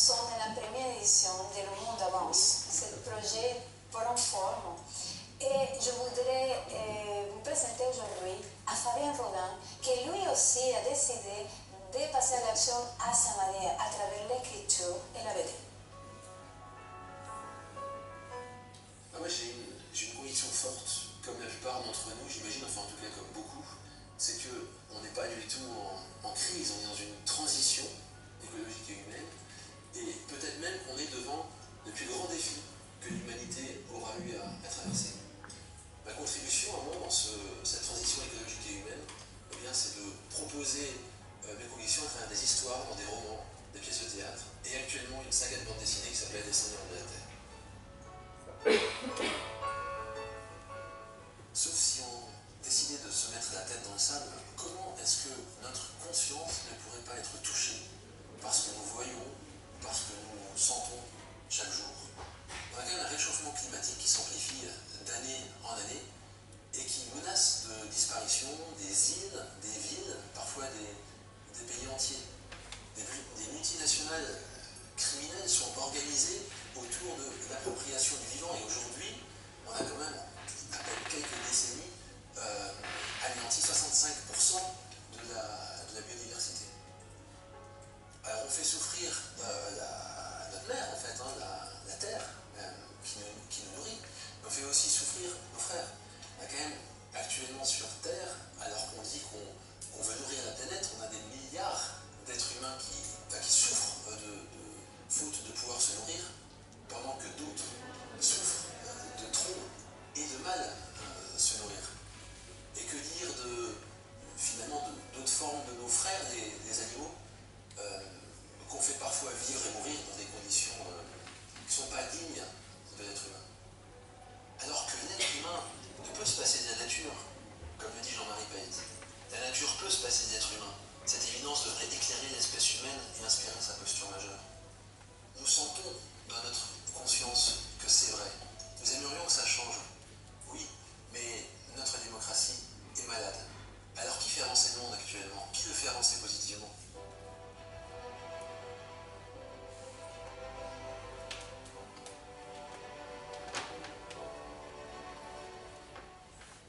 sont dans la première édition de Le Monde Avance. Ce projet prend forme. Et je voudrais vous présenter aujourd'hui à Fabien Rodin, qui lui aussi a décidé de passer à l'action à sa manière, à travers l'écriture et la BD. Ah ouais, j'ai une conviction forte, comme la plupart d'entre nous, j'imagine, enfin en tout cas comme beaucoup, c'est qu'on n'est pas du tout en crise, on est dans une transition écologique et humaine, et peut-être même qu'on est devant le plus grand défi que l'humanité aura eu à traverser. Ma contribution à moi dans cette transition écologique et humaine, eh bien, c'est de proposer mes convictions à travers des histoires, dans des romans, des pièces de théâtre, et actuellement une saga de bande dessinée qui s'appelle Les Seigneurs de la Terre. Sauf si on décidait de se mettre la tête dans le sable, comment est-ce que notre conscience ne pourrait pas être touchée par ce que nous voyons, par ce que nous sentons chaque jour? On a quand même un réchauffement climatique qui s'amplifie d'année en année et qui menace de disparition des îles, des villes, parfois des pays entiers. Des multinationales criminelles sont organisées autour de l'appropriation du vivant, et aujourd'hui, on a quand même, après quelques décennies, anéanti 65% de la biodiversité. Alors on fait souffrir notre mère, en fait, la terre, qui nous nourrit, mais on fait aussi souffrir nos frères. On a quand même actuellement sur Terre, alors qu'on dit qu'on veut nourrir la planète, on a des milliards d'êtres humains qui souffrent faute de pouvoir se nourrir, pendant que d'autres souffrent de trop et de mal se nourrir. Et que dire finalement d'autres formes de nos frères, les animaux, qu'on fait parfois vivre et mourir dans des conditions qui ne sont pas dignes de l'être humain. Alors que l'être humain ne peut se passer de la nature, comme le dit Jean-Marie Paez. La nature peut se passer des êtres humains. Cette évidence devrait éclairer l'espèce humaine et inspirer sa posture majeure. Nous sentons dans notre conscience que c'est vrai. Nous aimerions que ça change. Oui, mais notre démocratie est malade. Alors qui fait avancer le monde actuellement? Qui le fait avancer positivement?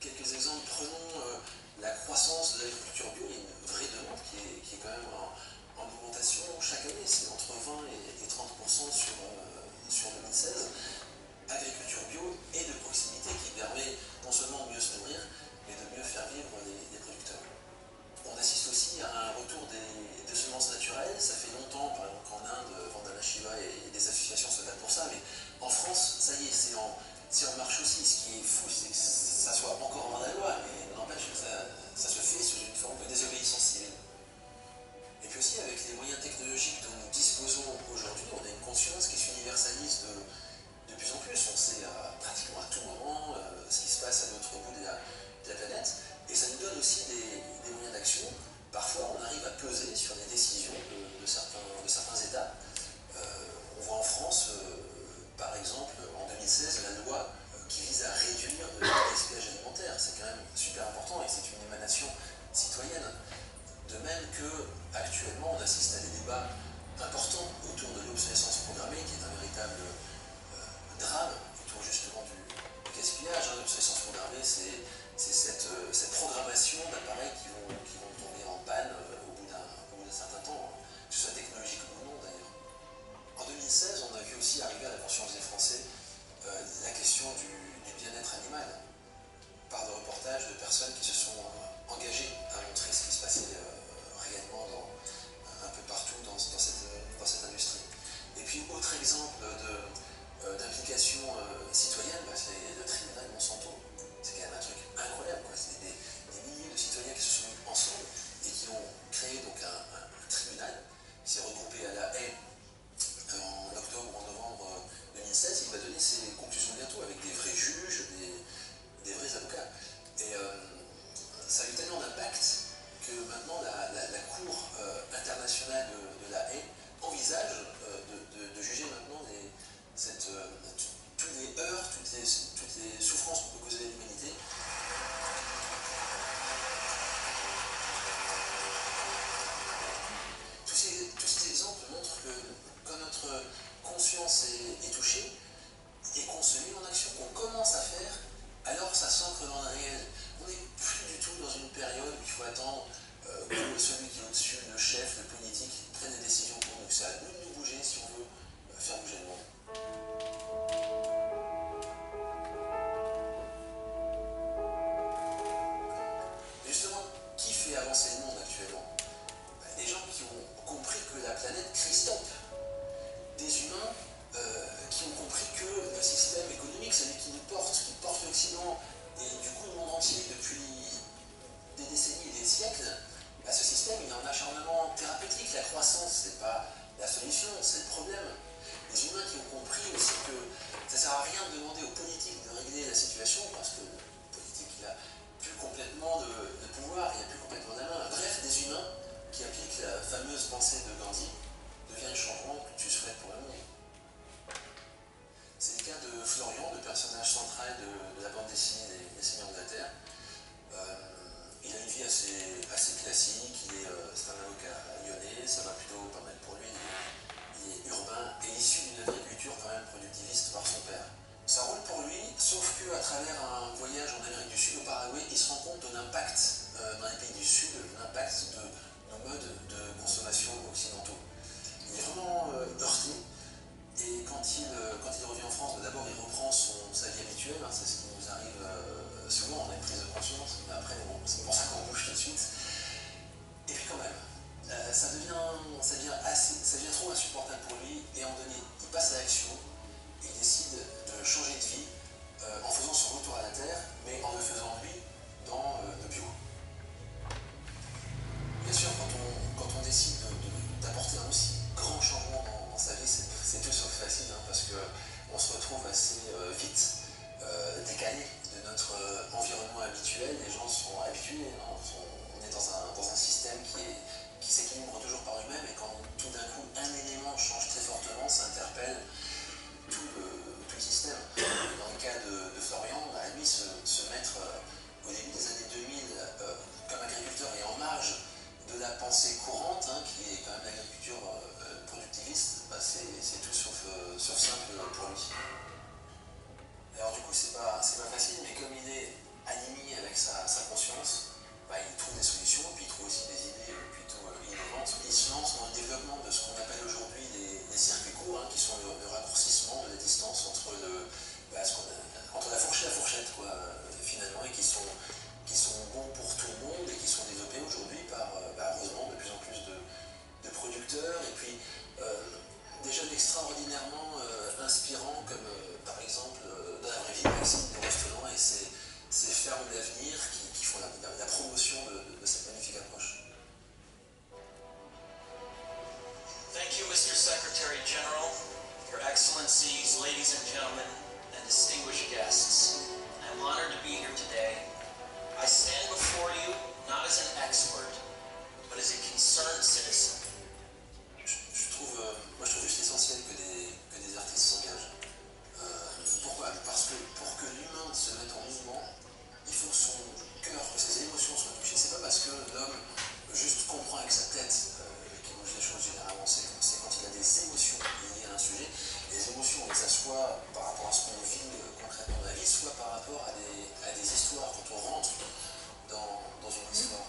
Quelques exemples, prenons la croissance de l'agriculture bio. Il y a une vraie demande qui est quand même en augmentation chaque année, c'est entre 20 et 30% sur 2016. Agriculture bio et de proximité qui permet non seulement de mieux se nourrir, mais de mieux faire vivre les producteurs. On assiste aussi à un retour des semences naturelles. Ça fait longtemps, par exemple, qu'en Inde, Vandana Shiva et des associations se battent pour ça, mais en France, ça y est, c'est en marche aussi. Ce qui est fou, c'est que ça soit encore dans la loi, mais n'empêche que ça se fait sous une forme de désobéissance civile. Et puis aussi, avec les moyens technologiques dont nous disposons aujourd'hui, on a une conscience qui s'universalise de plus en plus. On sait pratiquement à tout moment ce qui se passe à l'autre bout de la planète. Et ça nous donne aussi des moyens d'action. Parfois, on arrive à peser sur les décisions de certains États. On voit en France, par exemple, en 2016, la loi qui vise à réduire le gaspillage alimentaire. C'est quand même super important et c'est une émanation citoyenne. De même qu'actuellement, on assiste à des débats importants autour de l'obsolescence programmée, qui est un véritable drame autour justement du gaspillage. L'obsolescence programmée, c'est cette programmation d'appareils qui vont tomber en panne au bout d'un certain temps, que ce soit technologique ou non d'ailleurs. En 2016, on a vu aussi arriver à la conscience des Français la question du bien-être animal, par de reportages de personnes qui se sont engagées à montrer ce qui se passait réellement un peu partout dans cette industrie. Et puis, autre exemple d'implication citoyenne, c'est le tribunal Monsanto. C'est quand même un truc incroyable, quoi. C'est des milliers de citoyens qui se sont mis ensemble et qui ont créé donc un tribunal qui s'est regroupé à La Haye en octobre ou en novembre 2016. Il va donner ses conclusions bientôt avec des vrais juges, des vrais avocats. Et ça a eu tellement d'impact que maintenant la Cour internationale de La Haye envisage de juger maintenant tous les heurts, toutes les souffrances qu'on peut causer à l'humanité. Tous ces exemples montrent que quand notre surtout dans une période où il faut attendre que celui qui est au-dessus, le chef, le politique, prenne des décisions pour nous. C'est à nous de nous bouger si on veut faire bouger le monde. Justement, qui fait avancer le monde actuellement? Des gens qui ont compris que la planète crie stop. Des humains qui ont compris que le système économique, celui qui nous porte, qui porte l'Occident et du coup le monde entier depuis des décennies et des siècles, ce système il a un acharnement thérapeutique. La croissance, c'est pas la solution, c'est le problème. Les humains qui ont compris aussi que ça sert à rien de demander aux politiques de régler la situation parce que le politique il a plus complètement de pouvoir, il a plus complètement la main. Bref, des humains qui appliquent la fameuse pensée de Gandhi, devient le changement que tu souhaites pour le monde. C'est le cas de Florian, le personnage central de la bande dessinée des Seigneurs de la Terre. Il a une vie assez classique, c'est un avocat lyonnais, ça va plutôt pas mal pour lui, il est urbain et issu d'une agriculture quand même productiviste par son père. Ça roule pour lui, sauf qu'à travers un voyage en Amérique du Sud, au Paraguay, il se rend compte de l'impact dans les pays du Sud, l'impact de nos modes de consommation occidentaux. Il est vraiment heurté. Et quand il revient en France, d'abord il reprend sa vie habituelle, c'est ce qui nous arrive souvent, on a une prise de conscience, mais après c'est pour ça qu'on bouge tout de suite. Et puis quand même, ça devient trop insupportable pour lui, et à un moment donné, il passe à l'action, et il décide de changer de vie en faisant son retour à la Terre, mais en le faisant lui dans le bio. Bien sûr, quand on décide d'apporter un aussi grand changement dans sa vie, c'est tout sauf facile, parce qu'on se retrouve assez vite décalé de notre environnement habituel. Les gens sont habitués, on est dans un système qui s'équilibre toujours par lui-même, et quand tout d'un coup un élément change très fortement, ça interpelle tout le système. Dans le cas de Florian, lui se mettre au début des années 2000 comme agriculteur et en marge de la pensée courante, qui est quand même l'agriculture productiviste, c'est tout sauf simple pour lui. Alors du coup c'est pas facile, mais comme il est aligné avec sa conscience, il trouve des solutions, et puis il trouve aussi des idées plutôt innovantes. Il se lance dans le développement de ce qu'on appelle aujourd'hui les circuits courts, qui sont le raccourcissement de la distance entre la fourchette et la fourchette, finalement, et qui sont bons pour tout le monde, et qui sont développés aujourd'hui par heureusement de plus en plus de producteurs, et puis des jeunes extraordinairement inspirants, comme par exemple dans la vraie vie, Maxime de Restaurant et ces fermes d'avenir qui font la promotion de cette magnifique approche. Thank you, Mr. Secretary General, Your Excellencies, ladies and gentlemen, and distinguished guests. I'm honored to be here today. I stand before you not as an expert, but as a concerned citizen. Je trouve juste essentiel que des artistes s'engagent. Pourquoi? Parce que pour que l'humain se mette en mouvement, il faut que son cœur, que ses émotions soient touchées. C'est pas parce que l'homme juste comprend avec sa tête qu'il bouge les choses généralement. C'est quand il a des émotions liées à un sujet. Les émotions, que ça soit par rapport à ce qu'on vit concrètement dans la vie, soit par rapport à des histoires, quand on rentre dans une histoire.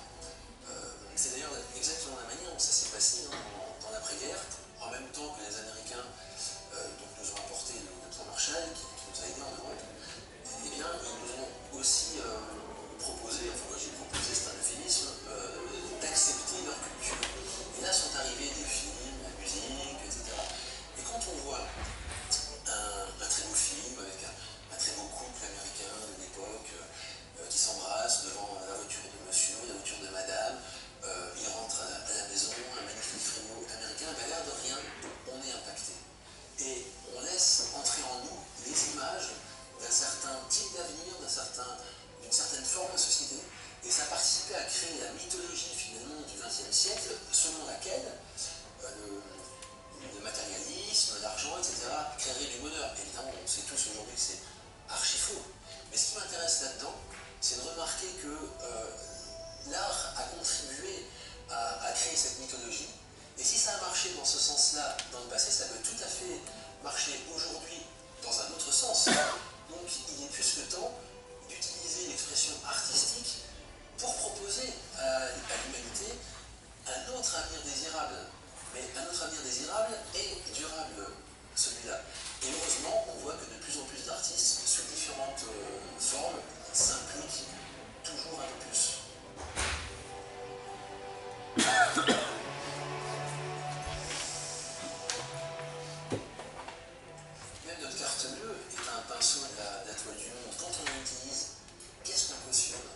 C'est d'ailleurs exactement la manière dont ça s'est passé dans l'après-guerre, en même temps que les Américains nous ont apporté le plan Marshall, qui nous a aidés en Europe. Eh bien, ils nous ont aussi proposé, quand j'ai proposé, c'est un euphémisme, d'accepter leur culture. Et là sont arrivés des films, la musique, etc. Et quand on voit un très beau film avec un très beau couple américain de l'époque qui s'embrasse devant la voiture de monsieur, la voiture de madame, il rentre à la maison, un magnifique frigo américain, l'air de rien, on est impacté. Et on laisse entrer en nous les images d'un certain type d'avenir, d'une certaine forme de société, et ça participait à créer la mythologie finalement du XXe siècle, selon laquelle le matérialisme, l'argent, etc., créerait du bonheur. Évidemment, on sait tous aujourd'hui que c'est archi faux. Mais ce qui m'intéresse là-dedans, c'est de remarquer que l'art a contribué à créer cette mythologie. Et si ça a marché dans ce sens-là dans le passé, ça peut tout à fait marcher aujourd'hui dans un autre sens. Donc il est plus que temps d'utiliser l'expression artistique pour proposer à l'humanité un autre avenir désirable. Mais un autre avenir désirable et durable, celui-là. Et heureusement, on voit que de plus en plus d'artistes, sous différentes formes, s'impliquent toujours un peu plus. Même notre carte bleue est un pinceau de la toile du monde. Quand on l'utilise, qu'est-ce qu'on cautionne?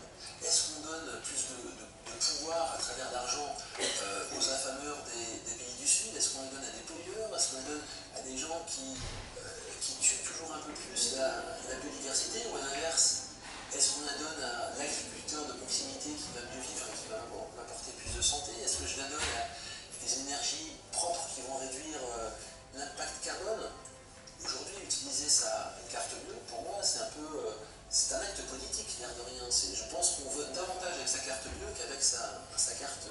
Est-ce qu'on donne plus de pouvoir à travers l'argent aux affameurs des pays du Sud? Est-ce qu'on le donne à des pollueurs? Est-ce qu'on le donne à des gens qui tuent toujours un peu plus la biodiversité? Ou à l'inverse, est-ce qu'on la donne à l'agriculteur de proximité qui va mieux vivre et qui va m'apporter plus de santé? Est-ce que je la donne à des énergies propres qui vont réduire l'impact carbone? Aujourd'hui, utiliser sa carte bleue, pour moi, c'est un peu... c'est un acte politique, l'air de rien. Je pense qu'on vote davantage avec sa carte bleue qu'avec sa carte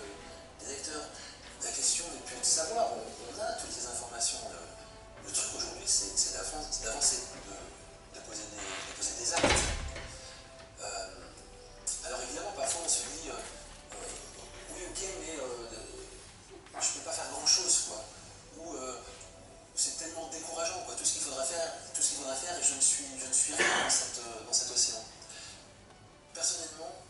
d'électeur. La question n'est plus de savoir, on a toutes les informations. Le truc aujourd'hui, c'est d'avancer, de poser des actes. Alors évidemment, parfois on se dit, oui ok, mais je ne peux pas faire grand-chose, quoi. Ou c'est tellement décourageant, quoi. Tout ce qu'il faudra faire, et je ne suis rien dans cet océan. Personnellement,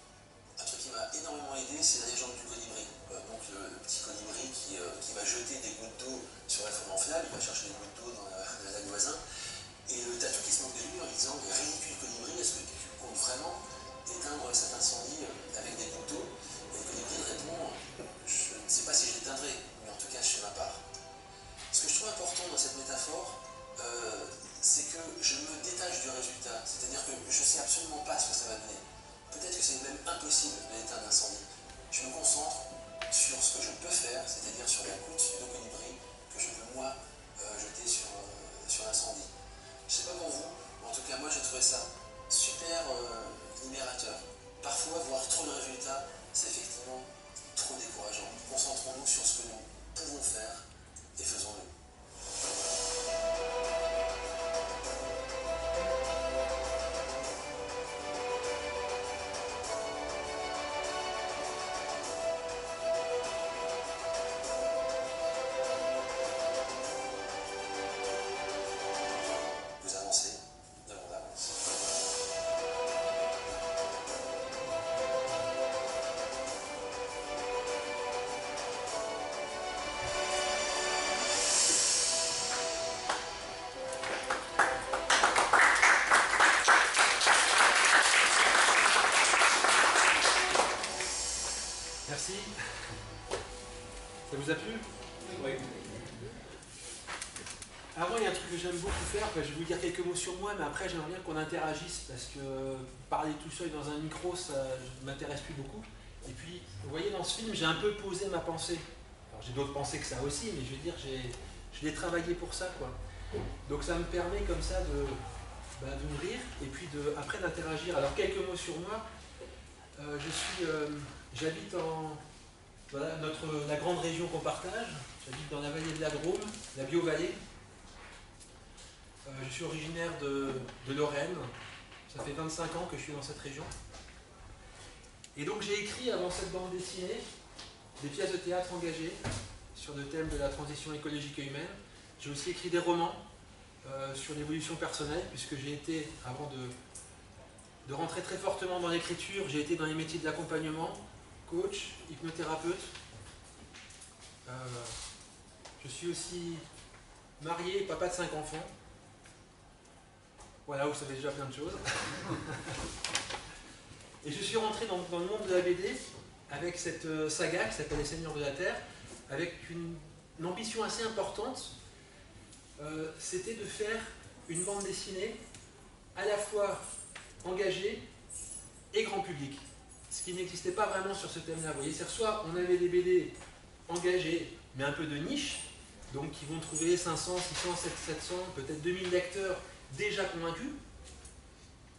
un truc qui m'a énormément aidé, c'est la légende du colibri. Donc le petit colibri qui va jeter des gouttes d'eau sur la forêt enflammable, il va chercher des gouttes d'eau dans le lac voisin, et le tatou qui se moque de lui en lui disant « Ridicule colibri, est-ce que tu comptes vraiment éteindre cet incendie avec des gouttes d'eau ?» Et le colibri répond « Je ne sais pas si je l'éteindrai, mais en tout cas je fais ma part. » Ce que je trouve important dans cette métaphore, c'est que je me détache du résultat, c'est-à-dire que je ne sais absolument pas ce que ça va donner. Peut-être que c'est même impossible de l'éteindre l'incendie. Je me concentre sur ce que je peux faire, c'est-à-dire sur la goutte de colibri que je peux moi jeter sur l'incendie. Je ne sais pas pour vous, mais en tout cas moi j'ai trouvé ça super libérateur. Parfois voir trop de résultats, c'est effectivement trop décourageant. Concentrons-nous sur ce que nous pouvons faire et faisons-le. Vous avancez, nous avons d'avance. Merci. Ça vous a plu? Oui. Avant, il y a un truc que j'aime beaucoup faire, je vais vous dire quelques mots sur moi, mais après j'aimerais bien qu'on interagisse, parce que parler tout seul dans un micro, ça ne m'intéresse plus beaucoup. Et puis, vous voyez, dans ce film, j'ai un peu posé ma pensée. Alors j'ai d'autres pensées que ça aussi, mais je veux dire, je l'ai travaillé pour ça, quoi. Donc ça me permet comme ça d'ouvrir, et puis après d'interagir. Alors quelques mots sur moi. J'habite en... Voilà, la grande région qu'on partage. J'habite dans la vallée de la Drôme, la Bio-Vallée. Je suis originaire de Lorraine. Ça fait 25 ans que je suis dans cette région. Et donc j'ai écrit, avant cette bande dessinée, des pièces de théâtre engagées sur le thème de la transition écologique et humaine. J'ai aussi écrit des romans sur l'évolution personnelle, puisque j'ai été, avant de rentrer très fortement dans l'écriture, j'ai été dans les métiers de l'accompagnement, coach, hypnothérapeute. Je suis aussi marié, papa de 5 enfants. Voilà, vous savez déjà plein de choses. Et je suis rentré dans le monde de la BD avec cette saga qui s'appelle Les Seigneurs de la Terre, avec une ambition assez importante. C'était de faire une bande dessinée à la fois engagée et grand public. Ce qui n'existait pas vraiment sur ce thème-là. Vous voyez, c'est soit on avait des BD engagés, mais un peu de niche, donc qui vont trouver 500, 600, 700, peut-être 2000 lecteurs déjà convaincus.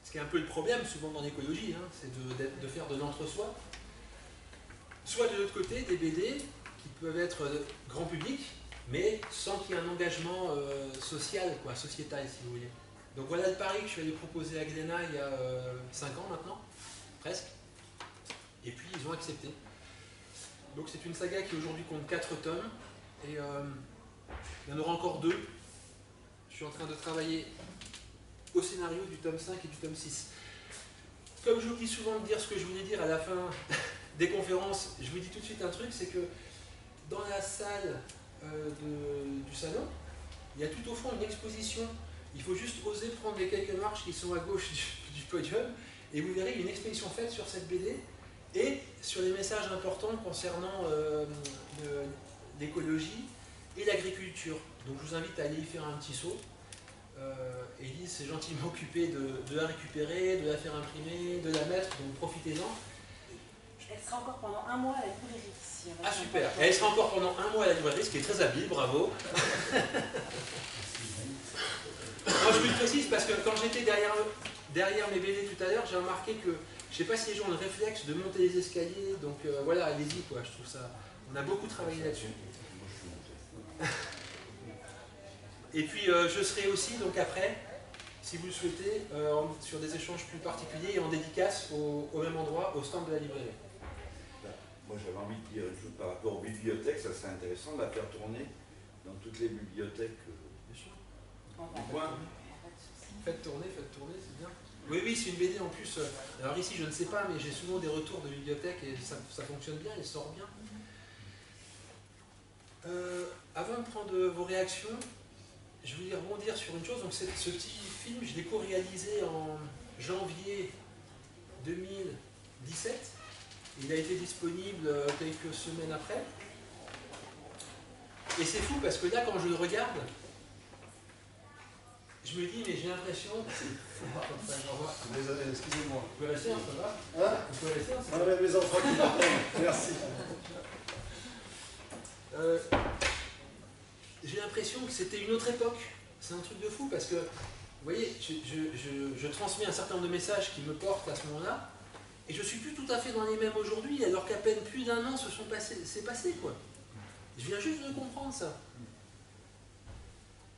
Ce qui est un peu le problème souvent dans l'écologie, hein, c'est de faire de l'entre-soi. Soit de l'autre côté, des BD qui peuvent être grand public, mais sans qu'il y ait un engagement social, quoi, sociétal, si vous voulez. Donc voilà le pari que je suis allé proposer à Glénat il y a 5 ans maintenant, presque. Et puis ils ont accepté. Donc c'est une saga qui aujourd'hui compte 4 tomes, et il y en aura encore 2. Je suis en train de travailler au scénario du tome 5 et du tome 6. Comme je vous dis souvent de dire ce que je voulais dire à la fin des conférences, je vous dis tout de suite un truc, c'est que dans la salle du salon, il y a tout au fond une exposition. Il faut juste oser prendre les quelques marches qui sont à gauche du podium, et vous verrez une exposition faite sur cette BD et sur les messages importants concernant l'écologie et l'agriculture. Donc je vous invite à aller y faire un petit saut. Élise s'est gentiment occupée de la récupérer, de la faire imprimer, de la mettre, donc profitez-en. Elle sera encore pendant un mois à la librairie. Si ah super, elle sera encore pendant un mois à la librairie, ce qui est très habile, bravo. Moi je vous le précise parce que quand j'étais derrière mes BD tout à l'heure, j'ai remarqué que, je ne sais pas si les gens ont le réflexe de monter les escaliers, donc voilà, allez-y quoi, je trouve ça, on a beaucoup travaillé là-dessus. Et puis je serai aussi, donc après, si vous le souhaitez, sur des échanges plus particuliers et en dédicace au même endroit, au stand de la librairie. Moi j'avais envie de dire une chose par rapport aux bibliothèques, ça serait intéressant de la faire tourner dans toutes les bibliothèques du coin. Faites tourner, c'est bien. Oui, oui, c'est une BD en plus. Alors ici je ne sais pas, mais j'ai souvent des retours de bibliothèques et ça fonctionne bien, il sort bien. Avant de prendre vos réactions, je voulais rebondir sur une chose. Donc ce petit film, je l'ai co-réalisé en janvier 2017. Il a été disponible quelques semaines après. Et c'est fou parce que là, quand je le regarde, je me dis, mais j'ai l'impression... Désolé, excusez-moi. Vous pouvez rester, ça va? Hein? Vous pouvez rester, ça va? Ah, mes enfants qui m'attendent. Merci. J'ai l'impression que c'était une autre époque. C'est un truc de fou parce que, vous voyez, je transmets un certain nombre de messages qui me portent à ce moment-là, et je ne suis plus tout à fait dans les mêmes aujourd'hui, alors qu'à peine plus d'un an s'est passé, quoi. Je viens juste de comprendre ça.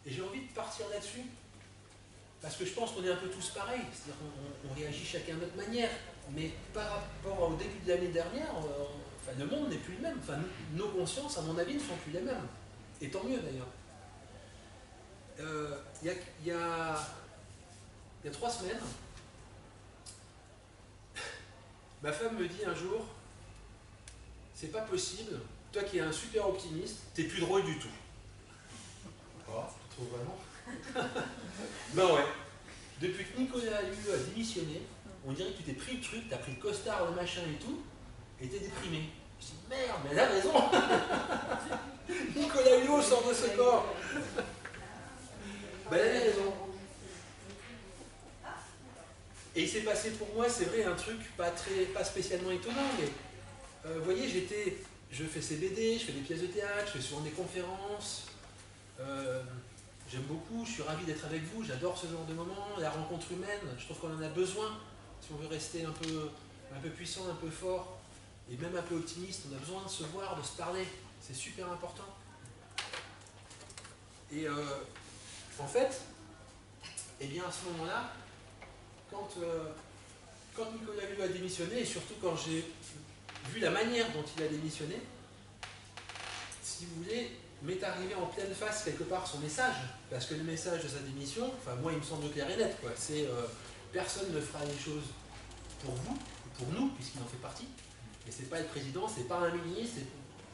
Et j'ai envie de partir là-dessus, parce que je pense qu'on est un peu tous pareils, c'est-à-dire qu'on réagit chacun de notre manière, mais par rapport au début de l'année dernière, enfin, le monde n'est plus le même, enfin, nos consciences, à mon avis, ne sont plus les mêmes. Et tant mieux d'ailleurs. Il y a 3 semaines, ma femme me dit un jour, c'est pas possible, toi qui es un super optimiste, t'es plus drôle du tout. Quoi? Tu trouves vraiment? Ben ouais. Depuis que Nicolas Hulot a démissionné, on dirait que tu t'es pris le truc, t'as pris le costard, le machin et tout, et t'es déprimé. Je dis merde, mais elle a raison. Nicolas Hulot sort de ce corps. Ben elle a raison. Et il s'est passé pour moi, c'est vrai, un truc pas spécialement étonnant, mais vous voyez, je fais ces BD, je fais des pièces de théâtre, je fais souvent des conférences. J'aime beaucoup, je suis ravi d'être avec vous, j'adore ce genre de moment, la rencontre humaine, je trouve qu'on en a besoin si on veut rester un peu puissant, un peu fort, et même un peu optimiste. On a besoin de se voir, de se parler, c'est super important. Et en fait, eh bien à ce moment-là, quand Nicolas Hulot a démissionné, et surtout quand j'ai vu la manière dont il a démissionné, si vous voulez, m'est arrivé en pleine face quelque part son message, parce que le message de sa démission, enfin moi il me semble clair et net, quoi, c'est personne ne fera les choses pour vous, pour nous, puisqu'il en fait partie, et c'est pas le président, c'est pas un ministre,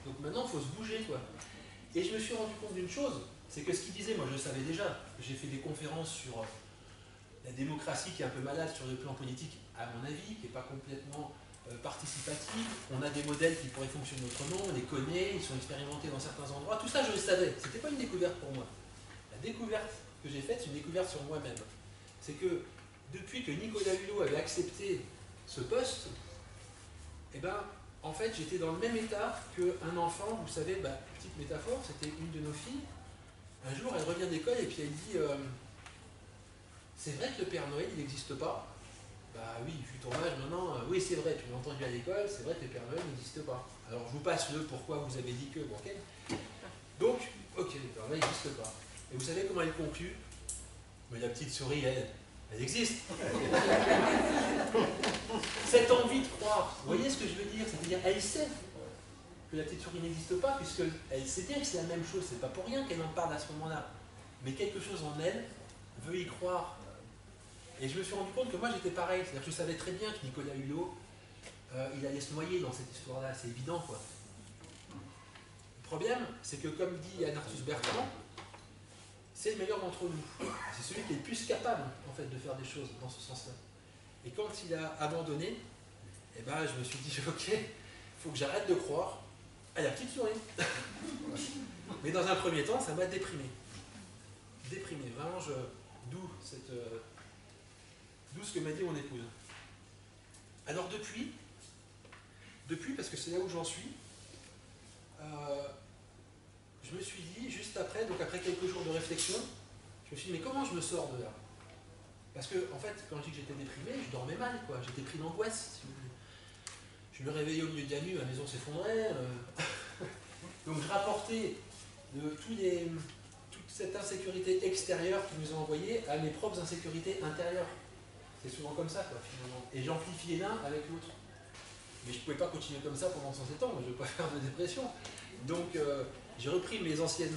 donc maintenant il faut se bouger, quoi. Et je me suis rendu compte d'une chose, c'est que ce qu'il disait, moi je le savais déjà, j'ai fait des conférences sur la démocratie qui est un peu malade sur le plan politique, à mon avis, qui n'est pas complètement participative. On a des modèles qui pourraient fonctionner autrement, on les connaît, ils sont expérimentés dans certains endroits. Tout ça, je le savais. Ce n'était pas une découverte pour moi. La découverte que j'ai faite, c'est une découverte sur moi-même. C'est que depuis que Nicolas Hulot avait accepté ce poste, eh ben, en fait, j'étais dans le même état qu'un enfant. Vous savez, petite métaphore, c'était une de nos filles. Un jour, elle revient d'école et puis elle dit c'est vrai que le Père Noël, il n'existe pas. Bah oui, il fut ton âge maintenant. Oui, c'est vrai, tu l'as entendu à l'école, c'est vrai que le Père Noël n'existe pas. Alors je vous passe le pourquoi vous avez dit que, bon, ok. Donc, ok, le Père Noël n'existe pas. Et vous savez comment elle conclut? Mais la petite souris, elle, Elle existe. Cette envie de croire, vous voyez ce que je veux dire? C'est-à-dire, elle sait que la petite souris n'existe pas, puisqu'elle sait bien que c'est la même chose, c'est pas pour rien qu'elle en parle à ce moment-là. Mais quelque chose en elle veut y croire. Et je me suis rendu compte que moi j'étais pareil, c'est-à-dire que je savais très bien que Nicolas Hulot, il allait se noyer dans cette histoire-là, c'est évident quoi. Le problème, c'est que comme dit Anne Arthus Bertrand, c'est le meilleur d'entre nous. C'est celui qui est le plus capable en fait de faire des choses dans ce sens-là. Et quand il a abandonné, eh ben, je me suis dit, ok, il faut que j'arrête de croire à la petite souris. Mais dans un premier temps, ça m'a déprimé. Déprimé, vraiment, d'où ce que m'a dit mon épouse. Alors depuis, parce que c'est là où j'en suis, je me suis dit, juste après, donc après quelques jours de réflexion, je me suis dit, mais comment je me sors de là? Parce que, en fait, quand je dis que j'étais déprimé, je dormais mal, quoi. J'étais pris d'angoisse, si vous voulez. Je me réveillais au milieu de la nuit, ma maison s'effondrait. Donc je rapportais de toute cette insécurité extérieure qui nous a envoyée à mes propres insécurités intérieures. C'est souvent comme ça, quoi, finalement. Et j'amplifiais l'un avec l'autre. Mais je ne pouvais pas continuer comme ça pendant 107 ans, je ne veux pas faire de dépression. Donc j'ai repris mes anciennes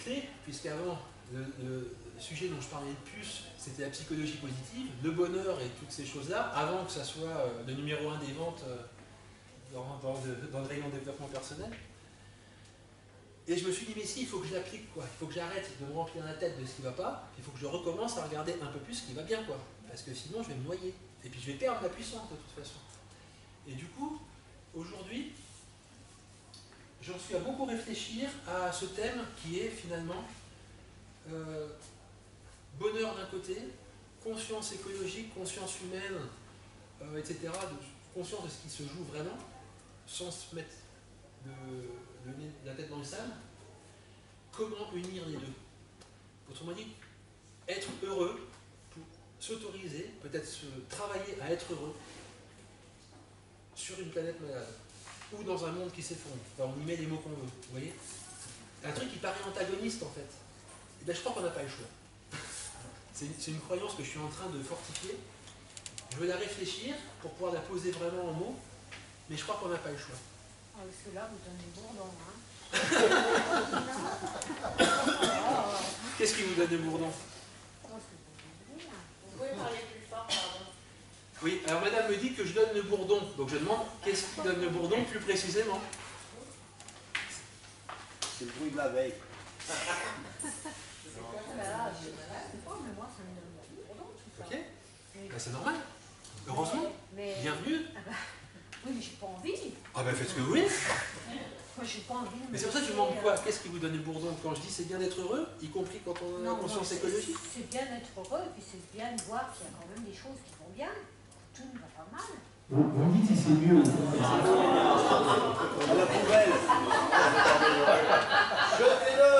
clés, puisqu'avant, le sujet dont je parlais le plus, c'était la psychologie positive, le bonheur et toutes ces choses-là, avant que ça soit le numéro 1 des ventes dans le rayon développement personnel. Et je me suis dit, mais si, il faut que je l'applique, quoi. Il faut que j'arrête de me remplir la tête de ce qui ne va pas, il faut que je recommence à regarder un peu plus ce qui va bien, quoi. Parce que sinon, je vais me noyer. Et puis, je vais perdre ma puissance, de toute façon. Et du coup, aujourd'hui, j'en suis à beaucoup réfléchir à ce thème qui est, finalement, bonheur d'un côté, conscience écologique, conscience humaine, etc., conscience de ce qui se joue vraiment, sans se mettre la tête dans le sable. Comment unir les deux? Autrement dit, être heureux pour s'autoriser, peut-être se travailler à être heureux sur une planète malade ou dans un monde qui s'effondre. Enfin, on y met les mots qu'on veut, vous voyez? Un truc qui paraît antagoniste en fait. Et bien, je crois qu'on n'a pas le choix. C'est une croyance que je suis en train de fortifier. Je veux la réfléchir pour pouvoir la poser vraiment en mots, mais je crois qu'on n'a pas le choix. Ah, parce que là, vous donnez bourdon, hein. Qu'est-ce qui vous donne le bourdon? Vous pouvez parler plus fort, pardon. Oui, alors madame me dit que je donne le bourdon. Donc je demande, qu'est-ce qui donne le bourdon plus précisément? C'est le bruit de la veille. Je sais pas, mais moi, ça me donne le bourdon, tout ça. Ok, ben, c'est normal. Heureusement. Bienvenue. Oui, mais j'ai pas envie. Ah ben faites ce que vous voulez. Moi, j'ai pas envie. Mais c'est pour ça que je demande quoi? Qu'est-ce qui vous donne le bourdon? Quand je dis c'est bien d'être heureux, y compris quand on a conscience écologique? C'est bien d'être heureux, et puis c'est bien de voir qu'il y a quand même des choses qui vont bien. Tout ne va pas mal. Vous me dites si c'est mieux. À la poubelle. Jetez-le.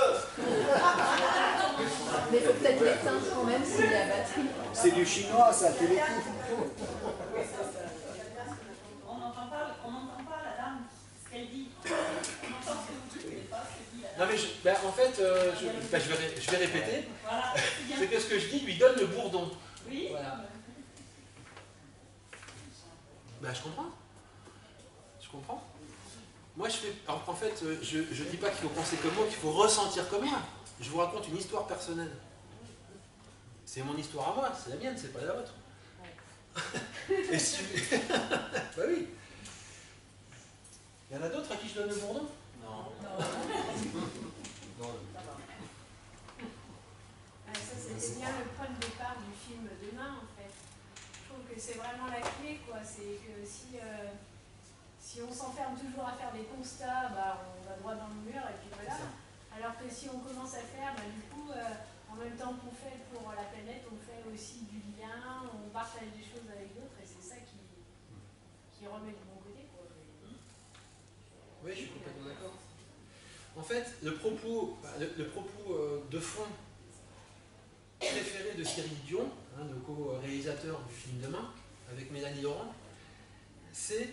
Mais il faut peut-être l'éteindre quand même s'il y a la batterie. C'est du chinois, ça, tu l'écoutes. On n'entend pas la dame, ce qu'elle dit. On entend ce que vous dites, mais pas ce que dit la dame. Non mais en fait, je vais répéter. Voilà, c'est que ce que je dis lui donne le bourdon. Oui. Voilà. Ben, je comprends. Je comprends. Moi, je fais. En fait, je ne dis pas qu'il faut penser comme moi, qu'il faut ressentir comme moi. Je vous raconte une histoire personnelle. C'est mon histoire à moi, c'est la mienne, c'est pas la vôtre. Et si... bah oui. Il y en a d'autres à qui je donne le bourdon? Non. Ça, c'était bien le point de départ du film Demain, en fait. Je trouve que c'est vraiment la clé, quoi. C'est que si on s'enferme toujours à faire des constats, bah, on va droit dans le mur, et puis voilà. Alors que si on commence à faire, bah, du coup, en même temps qu'on fait pour la planète, on fait aussi du lien, on partage des choses avec d'autres, et c'est ça qui remet du bon côté, quoi. Oui, je suis complètement d'accord. En fait, le propos de fond préféré de Cyril Dion, le co-réalisateur du film Demain, avec Mélanie Laurent, c'est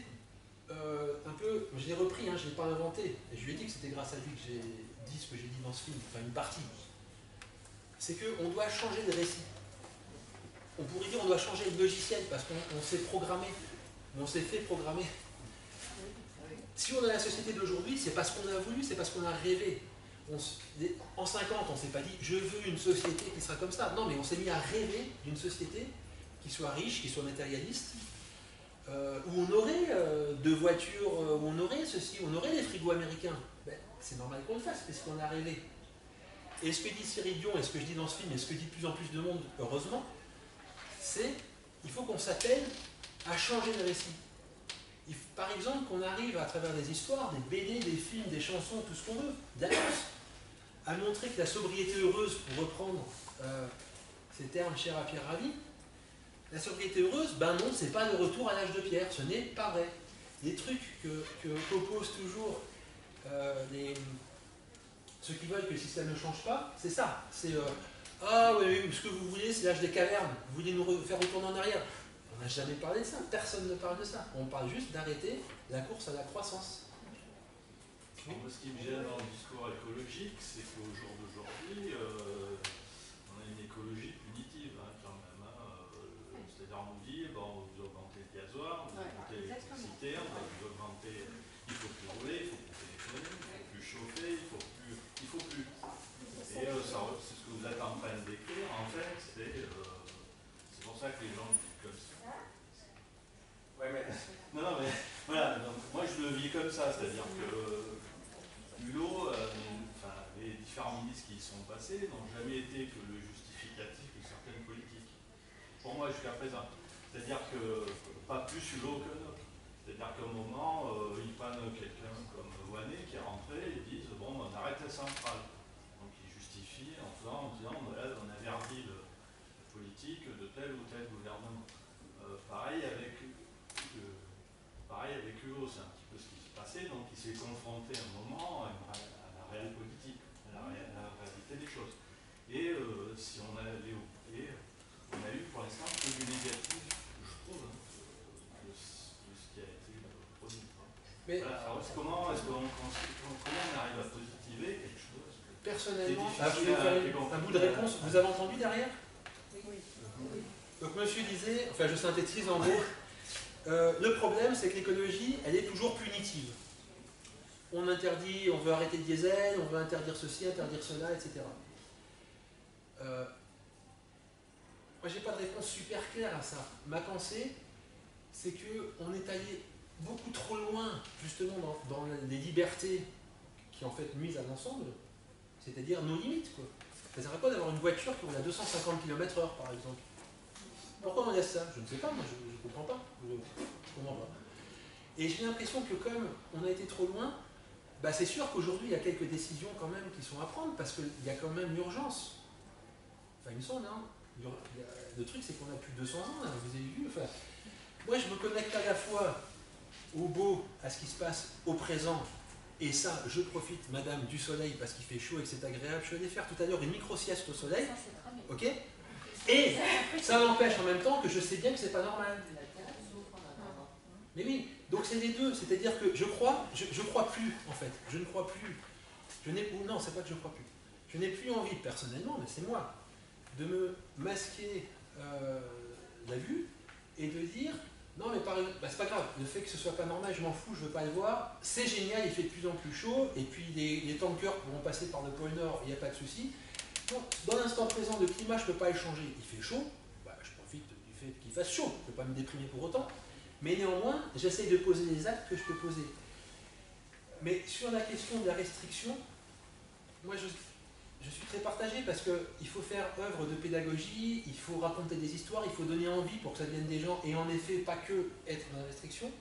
un peu, je l'ai repris, je ne l'ai pas inventé, et je lui ai dit que c'était grâce à lui que j'ai dit ce que j'ai dit dans ce film, enfin une partie. c'est qu'on doit changer de récit. On pourrait dire qu'on doit changer de logiciel parce qu'on s'est programmé, on s'est fait programmer. Si on a la société d'aujourd'hui, c'est parce qu'on a voulu, c'est parce qu'on a rêvé. En 50, on ne s'est pas dit « je veux une société qui sera comme ça ». Non, mais on s'est mis à rêver d'une société qui soit riche, qui soit matérialiste, où on aurait deux voitures, où on aurait ceci, on aurait des frigos américains. Ben, c'est normal qu'on le fasse, parce qu'on a rêvé. Et ce que dit Cyril Dion, et ce que je dis dans ce film, et ce que dit de plus en plus de monde, heureusement, c'est qu'il faut qu'on s'attelle à changer de récit. Par exemple, qu'on arrive à travers des histoires, des BD, des films, des chansons, tout ce qu'on veut, à montrer que la sobriété heureuse, pour reprendre ces termes chers à Pierre Rabhi, la sobriété heureuse, ben non, c'est pas le retour à l'âge de pierre, ce n'est pas vrai. Les trucs qu'opposent toujours ceux qui veulent que le système ne change pas, c'est ça. C'est ah oui, ce que vous voulez, c'est l'âge des cavernes, vous voulez nous faire retourner en arrière. On n'a jamais parlé de ça, personne ne parle de ça. On parle juste d'arrêter la course à la croissance. Oui. Moi, ce qui me gêne dans le discours écologique, c'est qu'au jour d'aujourd'hui, on a une écologie punitive, hein, quand même. C'est-à-dire, on nous dit, bon, vous augmentez le gasoil, vous augmentez l'électricité, on va vous augmenter, il ne faut plus rouler, il faut plus téléphoner, il ne faut plus chauffer, il ne faut plus. Et ça, c'est ce que vous êtes en train de décrire, en fait, c'est pour ça que les gens vivent comme ça. Ouais, mais... Non, mais voilà, donc, moi je le vis comme ça, c'est-à-dire que Hulot, les différents ministres qui y sont passés n'ont jamais été que le justificatif de certaines politiques. Pour moi, jusqu'à présent. C'est-à-dire que pas plus Hulot qu'un autre. C'est-à-dire qu'à un moment, ils prennent quelqu'un comme Voynet qui est rentré et ils disent bon, on arrête la centrale. Donc ils justifient en disant voilà, on a verdi la politique de tel ou tel gouvernement. Pareil avec Hulot, c'est un petit peu ce qui se passait, donc il s'est confronté à un moment à la réelle politique, à la réalité des choses. Et si on a on a eu pour l'instant que du négatif, je trouve, de ce qui a été produit. Mais voilà, alors comment on arrive à positiver quelque chose? Personnellement, je vais faire un bout de réponse. Vous avez entendu derrière? Oui. Donc monsieur disait, enfin je synthétise en gros, le problème c'est que l'écologie, elle est toujours punitive. On interdit, on veut arrêter le diesel, on veut interdire ceci, interdire cela, etc. Moi j'ai pas de réponse super claire à ça. Ma pensée, c'est qu'on est allé beaucoup trop loin, justement, dans les libertés qui en fait nuisent à l'ensemble, c'est-à-dire nos limites, quoi. Ça ne sert à quoi d'avoir une voiture qui roule à 250 km/h, par exemple? Pourquoi on laisse ça? Je ne sais pas, moi je ne comprends pas. Je comprends pas. Et j'ai l'impression que comme on a été trop loin, bah c'est sûr qu'aujourd'hui il y a quelques décisions quand même qui sont à prendre, parce qu'il y a quand même l'urgence. Enfin il me semble, hein. Le truc c'est qu'on a plus de 200 ans, hein, vous avez vu. Enfin, moi je me connecte à la fois au beau, à ce qui se passe au présent, et ça je profite, madame, du soleil parce qu'il fait chaud et que c'est agréable. Je suis allé faire tout à l'heure une micro-sieste au soleil, ok? Et ça m'empêche en même temps que je sais bien que c'est pas normal. Mais oui, donc c'est les deux, c'est-à-dire que je crois plus en fait, je ne crois plus, non c'est pas que je crois plus, je n'ai plus envie personnellement, mais c'est moi, de me masquer la vue et de dire, non mais c'est pas grave, le fait que ce soit pas normal, je m'en fous, je veux pas le voir, c'est génial, il fait de plus en plus chaud, et puis les tankers pourront passer par le pôle Nord, il n'y a pas de souci. Donc, dans l'instant présent, le climat, je ne peux pas le changer. Il fait chaud, bah, je profite du fait qu'il fasse chaud. Je ne peux pas me déprimer pour autant. Mais néanmoins, j'essaye de poser les actes que je peux poser. Mais sur la question de la restriction, moi, je suis très partagé parce qu'il faut faire œuvre de pédagogie, il faut raconter des histoires, il faut donner envie pour que ça devienne des gens, et en effet, pas que être dans la restriction,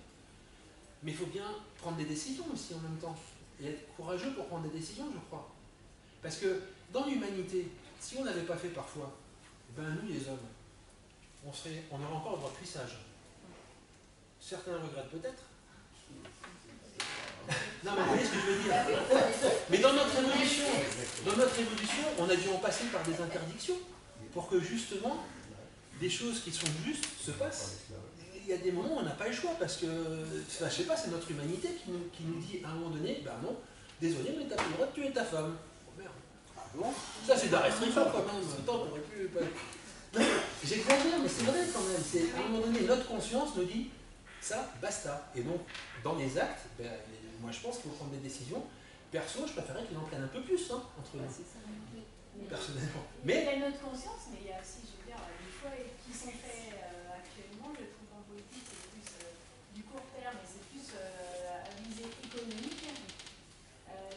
mais il faut bien prendre des décisions aussi en même temps. Et être courageux pour prendre des décisions, je crois. Parce que dans l'humanité, si on n'avait pas fait parfois, ben nous les hommes, on aurait encore le droit de cuissage. Certains regrettent peut-être. Non mais vous voyez ce que je veux dire. Mais dans notre évolution, on a dû en passer par des interdictions pour que justement des choses qui sont justes se passent. Il y a des moments où on n'a pas le choix parce que, enfin, je sais pas, c'est notre humanité qui nous dit à un moment donné, ben non, désolé mais t'as plus le droit de tuer ta femme. Oh merde. Bon, ça c'est de la restriction quand même. Attends, on aurait pu. Non, j'exagère, mais c'est vrai quand même. À un moment donné, notre conscience nous dit ça, basta. Et donc, dans les actes, ben, moi je pense qu'il faut prendre des décisions. Perso, je préférerais qu'ils en prennent un peu plus entre nous. Personnellement. Mais il y a notre conscience, mais il y a aussi, je veux dire, les choix qui sont faits actuellement, je trouve en politique, c'est plus du court terme et c'est plus à visée économique.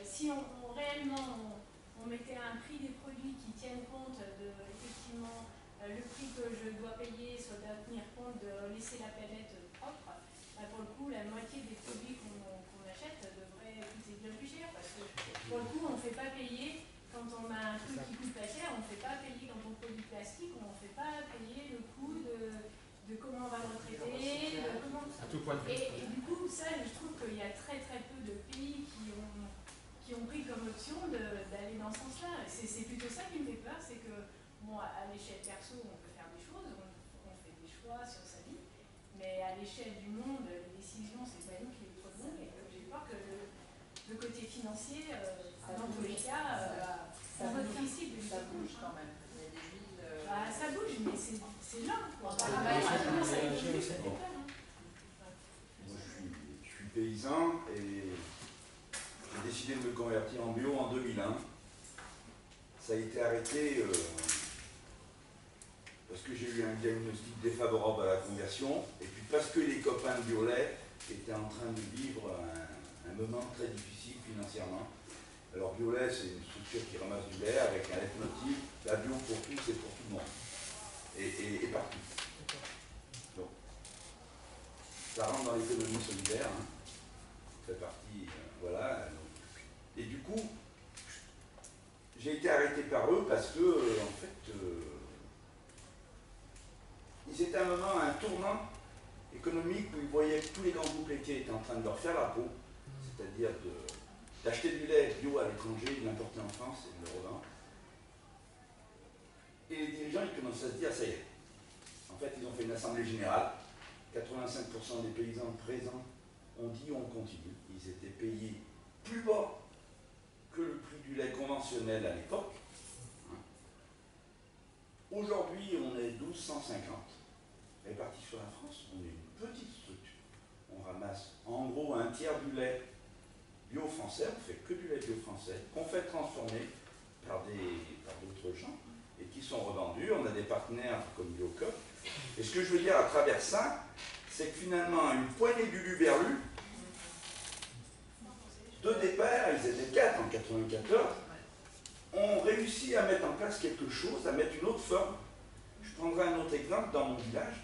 Si réellement on mettait un prix des produits qui tiennent compte de, effectivement, le prix que je dois payer, soit de tenir compte de laisser la planète propre, pour le coup, la moitié des produits qu'on achète devrait coûter bien plus cher, parce que pour le coup, on ne fait pas payer. Quand on a un truc qui coûte pas cher, on ne fait pas payer quand on produit du plastique, on ne fait pas payer le coût de comment on va le traiter, de comment... À tout point de vue. Et du coup, ça, je trouve qu'il y a très très peu de pays qui ont pris comme option d'aller dans ce sens-là. C'est plutôt ça qui me fait peur, c'est que, bon, à l'échelle perso, on peut faire des choses, on fait des choix sur sa vie, mais à l'échelle du monde, les décisions, c'est pas nous qui les prenons, et j'ai peur que le côté financier, dans tous les cas, ça bouge quand même. Ça bouge, mais c'est lent. Moi, je suis paysan et j'ai décidé de me convertir en bio en 2001. Ça a été arrêté parce que j'ai eu un diagnostic défavorable à la conversion et puis parce que les copains de Biolay étaient en train de vivre un moment très difficile financièrement. Alors Biolay, c'est une structure qui ramasse du lait avec un leitmotiv, la bio pour tous et pour tout le monde. Et partout. Donc, ça rentre dans l'économie solidaire, hein. Ça fait partie, voilà. Donc. Et du coup, j'ai été arrêté par eux parce que, en fait, ils étaient à un moment à un tournant économique où ils voyaient que tous les grands groupes laitiers étaient en train de leur faire la peau, c'est-à-dire d'acheter du lait bio à l'étranger, de l'importer en France et de le revendre. Et les dirigeants, ils commencent à se dire, ça y est. En fait, ils ont fait une assemblée générale. 85% des paysans présents ont dit on continue. Ils étaient payés plus bas que le prix du lait conventionnel à l'époque. Aujourd'hui, on est 1250 répartis sur la France. On est une petite structure. On ramasse en gros un tiers du lait bio français. On ne fait que du lait bio français qu'on fait transformer par d'autres gens et qui sont revendus. On a des partenaires comme Biocoop. Et ce que je veux dire à travers ça, c'est que finalement, une poignée d'Uluberlu, de départ, ils étaient 4 en 94, ont réussi à mettre en place quelque chose, à mettre une autre forme. Je prendrai un autre exemple dans mon village.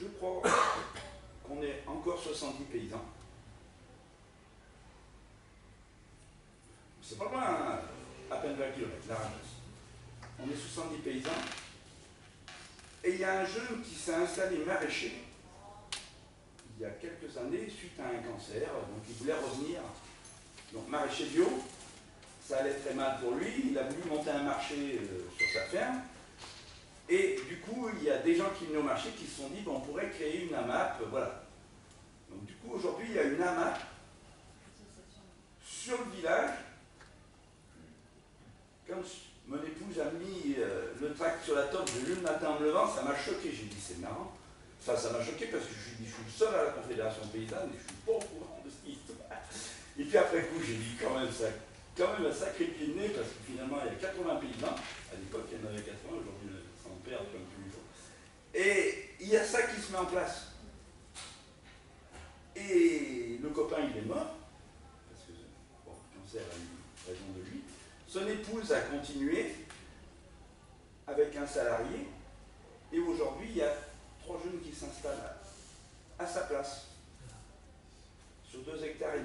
Je crois qu'on est encore 70 paysans. C'est pas loin, hein, à peine 20 km, la Ragnos. On est 70 paysans. Et il y a un jeune qui s'est installé maraîcher il y a quelques années suite à un cancer, donc il voulait revenir. Donc maraîcher bio, ça allait très mal pour lui, il a voulu monter un marché sur sa ferme. Et du coup, il y a des gens qui venaient au marché qui se sont dit, bon, on pourrait créer une AMAP, voilà. Donc du coup, aujourd'hui, il y a une AMAP sur le village. Quand mon épouse a mis le tract sur la table, j'ai lu le matin en me levant, ça m'a choqué. J'ai dit, c'est marrant. Enfin, ça m'a choqué parce que je suis le seul à la Confédération paysanne et je ne suis pas au courant de ce qui se passe. Et puis après coup, j'ai dit quand même un sacré pied de nez parce que finalement, il y a 80 paysans. À l'époque, il y en avait 80, aujourd'hui, ça en perd comme tous les jours. Et il y a ça qui se met en place. Et le copain, il est mort, parce que bon, le cancer a eu raison de lui. Son épouse a continué avec un salarié, et aujourd'hui, il y a 3 jeunes qui s'installent à sa place, sur 2,5 hectares.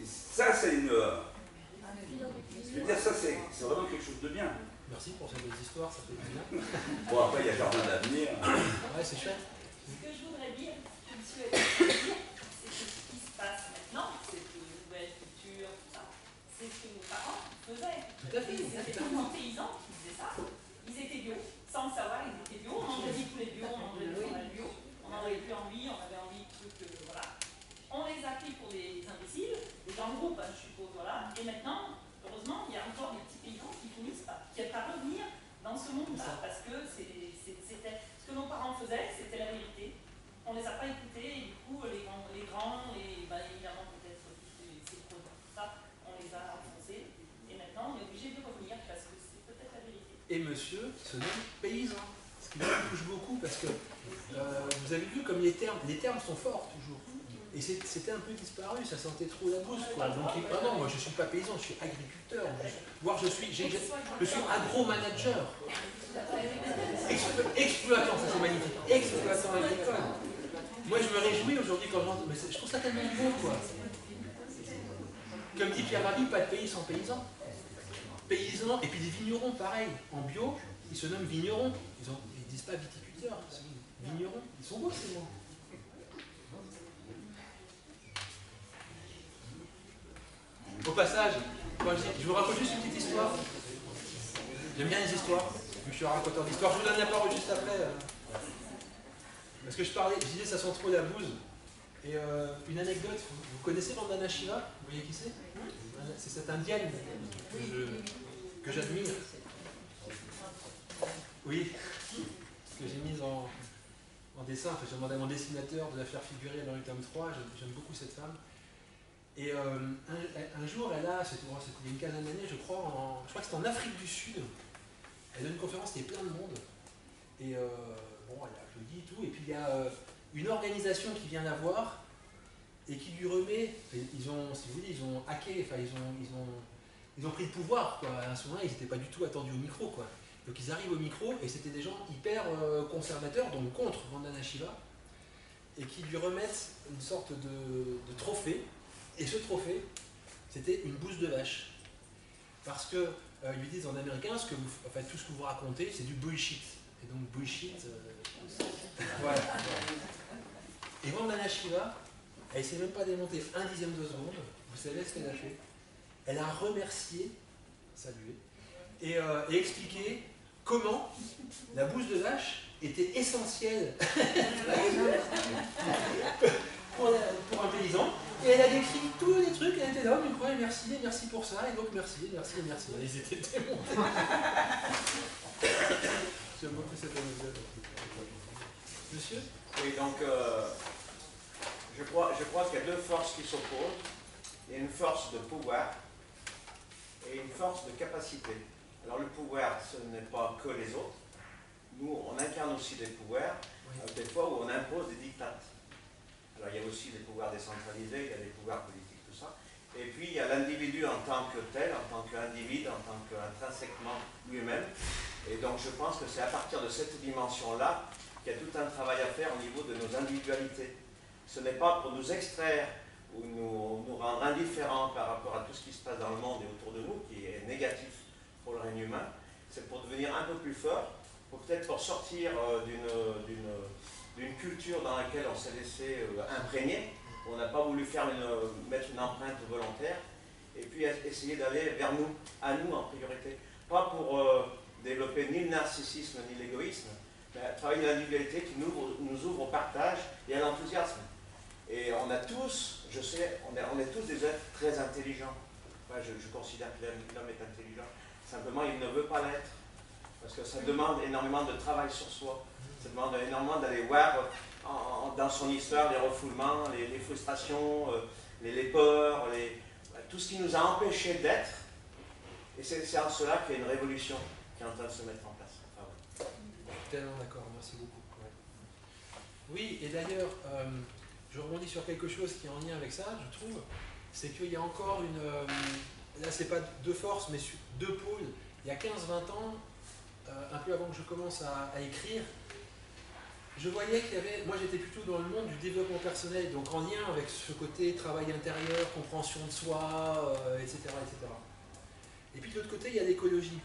Ça, c'est une... Je veux dire, ça, c'est vraiment quelque chose de bien. Merci pour ces belles histoires, ça fait plaisir. Bon, après, il y a Jardin d'Avenir. Ouais, c'est chouette. Ce que je voudrais dire, c'est que ce qui se passe maintenant, c'est une nouvelle culture, tout ça, c'est ce que nos parents faisaient. Tout à fait. Ils étaient tellement paysans qui faisaient ça. Ils étaient bio, sans le savoir, ils étaient bio. On mangeait des poulets bio, on mangeait des fromages bio. On n'en avait plus envie, on avait envie de trucs, voilà. On les a pris pour des imbéciles, des grands groupes, je suppose, voilà. Et maintenant, ce monde-là, parce que c'était ce que nos parents faisaient, c'était la vérité. On ne les a pas écoutés, et du coup, les grands, évidemment, peut-être ces produits, tout ça, on les a enfoncés. Et maintenant, on est obligé de revenir, parce que c'est peut-être la vérité. Et monsieur se nomme paysan. Ce qui me touche beaucoup, parce que vous avez vu comme les termes sont forts toujours. Et c'était un peu disparu, ça sentait trop la bouse, quoi. Donc, ah non, moi je ne suis pas paysan, je suis agriculteur. Voire je suis agro-manager. Exploitant, ça c'est magnifique. Exploitant agricole. Moi je me réjouis aujourd'hui quand j'entends. Mais je trouve ça tellement beau, quoi. Comme dit Pierre Rabhi, pas de pays sans paysans. Paysans, et puis des vignerons, pareil. En bio, ils se nomment vignerons. Ils ne disent pas viticulteurs, ils sont vignerons. Ils sont beaux ces mots. Au passage, je vous raconte juste une petite histoire. J'aime bien les histoires, vu que je suis un raconteur d'histoire. Je vous donne la parole juste après. Parce que je disais ça sent trop la bouse. Et une anecdote, vous connaissez Vandana Shiva? Vous voyez qui c'est? C'est cette indienne que j'admire. Oui, que j'ai mise en dessin. Enfin, j'ai demandé à mon dessinateur de la faire figurer dans le tome 3. J'aime beaucoup cette femme. Et un jour, c'était il y a une quinzaine d'années, je crois que c'était en Afrique du Sud. Elle donne une conférence, il y avait plein de monde. Et bon, elle a applaudi et tout. Et puis il y a une organisation qui vient la voir et qui lui remet. Ils ont, si vous voulez, ils ont hacké, enfin ils ont pris le pouvoir, quoi. À ce moment-là, ils n'étaient pas du tout attendus au micro, quoi. Donc ils arrivent au micro et c'était des gens hyper conservateurs, donc contre Vandana Shiva, et qui lui remettent une sorte de trophée. Et ce trophée, c'était une bouse de vache. Parce que ils lui disent en américain, tout ce que vous racontez, c'est du bullshit. Et donc bullshit, voilà. Et Vandana Shiva, elle ne s'est même pas démontée un dixième de seconde. Vous savez ce qu'elle a fait? Elle a remercié, salué, et expliqué comment la bouse de vache était essentielle pour un paysan. Et elle a décrit tous les trucs, elle était là, mais quoi, merci pour ça, et donc merci. Ils étaient démontés. J'aime beaucoup cette anecdote. Monsieur? Oui, donc je crois qu'il y a deux forces qui s'opposent. Il y a une force de pouvoir et une force de capacité. Alors le pouvoir, ce n'est pas que les autres. Nous, on incarne aussi des pouvoirs, des fois où on impose des dictates. Alors il y a aussi des pouvoirs décentralisés, il y a des pouvoirs politiques, tout ça. Et puis il y a l'individu en tant que tel, en tant qu'individu, en tant qu'intrinsèquement lui-même. Et donc je pense que c'est à partir de cette dimension-là qu'il y a tout un travail à faire au niveau de nos individualités. Ce n'est pas pour nous extraire ou nous rendre indifférents par rapport à tout ce qui se passe dans le monde et autour de nous, qui est négatif pour le règne humain, c'est pour devenir un peu plus fort, peut-être pour sortir d'une culture dans laquelle on s'est laissé imprégner, on n'a pas voulu mettre une empreinte volontaire, et puis essayer d'aller vers nous, à nous en priorité. Pas pour développer ni le narcissisme ni l'égoïsme, mais travailler l'individualité qui nous ouvre au partage et à l'enthousiasme. Et on a tous, je sais, on est tous des êtres très intelligents. Enfin, je considère que l'homme est intelligent. Simplement, il ne veut pas l'être. Parce que ça demande énormément de travail sur soi. Ça demande énormément d'aller voir dans son histoire les refoulements, les frustrations, les peurs, tout ce qui nous a empêchés d'être. Et c'est en cela qu'il y a une révolution qui est en train de se mettre en place. Enfin, ouais. Tellement d'accord, merci beaucoup. Ouais. Oui, et d'ailleurs, je rebondis sur quelque chose qui est en lien avec ça, je trouve, c'est qu'il y a encore une... là, c'est pas deux forces, mais deux pôles. Il y a 15-20 ans, un peu avant que je commence à écrire, je voyais qu'il y avait... Moi, j'étais plutôt dans le monde du développement personnel, donc en lien avec ce côté travail intérieur, compréhension de soi, etc., etc. Et puis de l'autre côté, il y a l'écologie.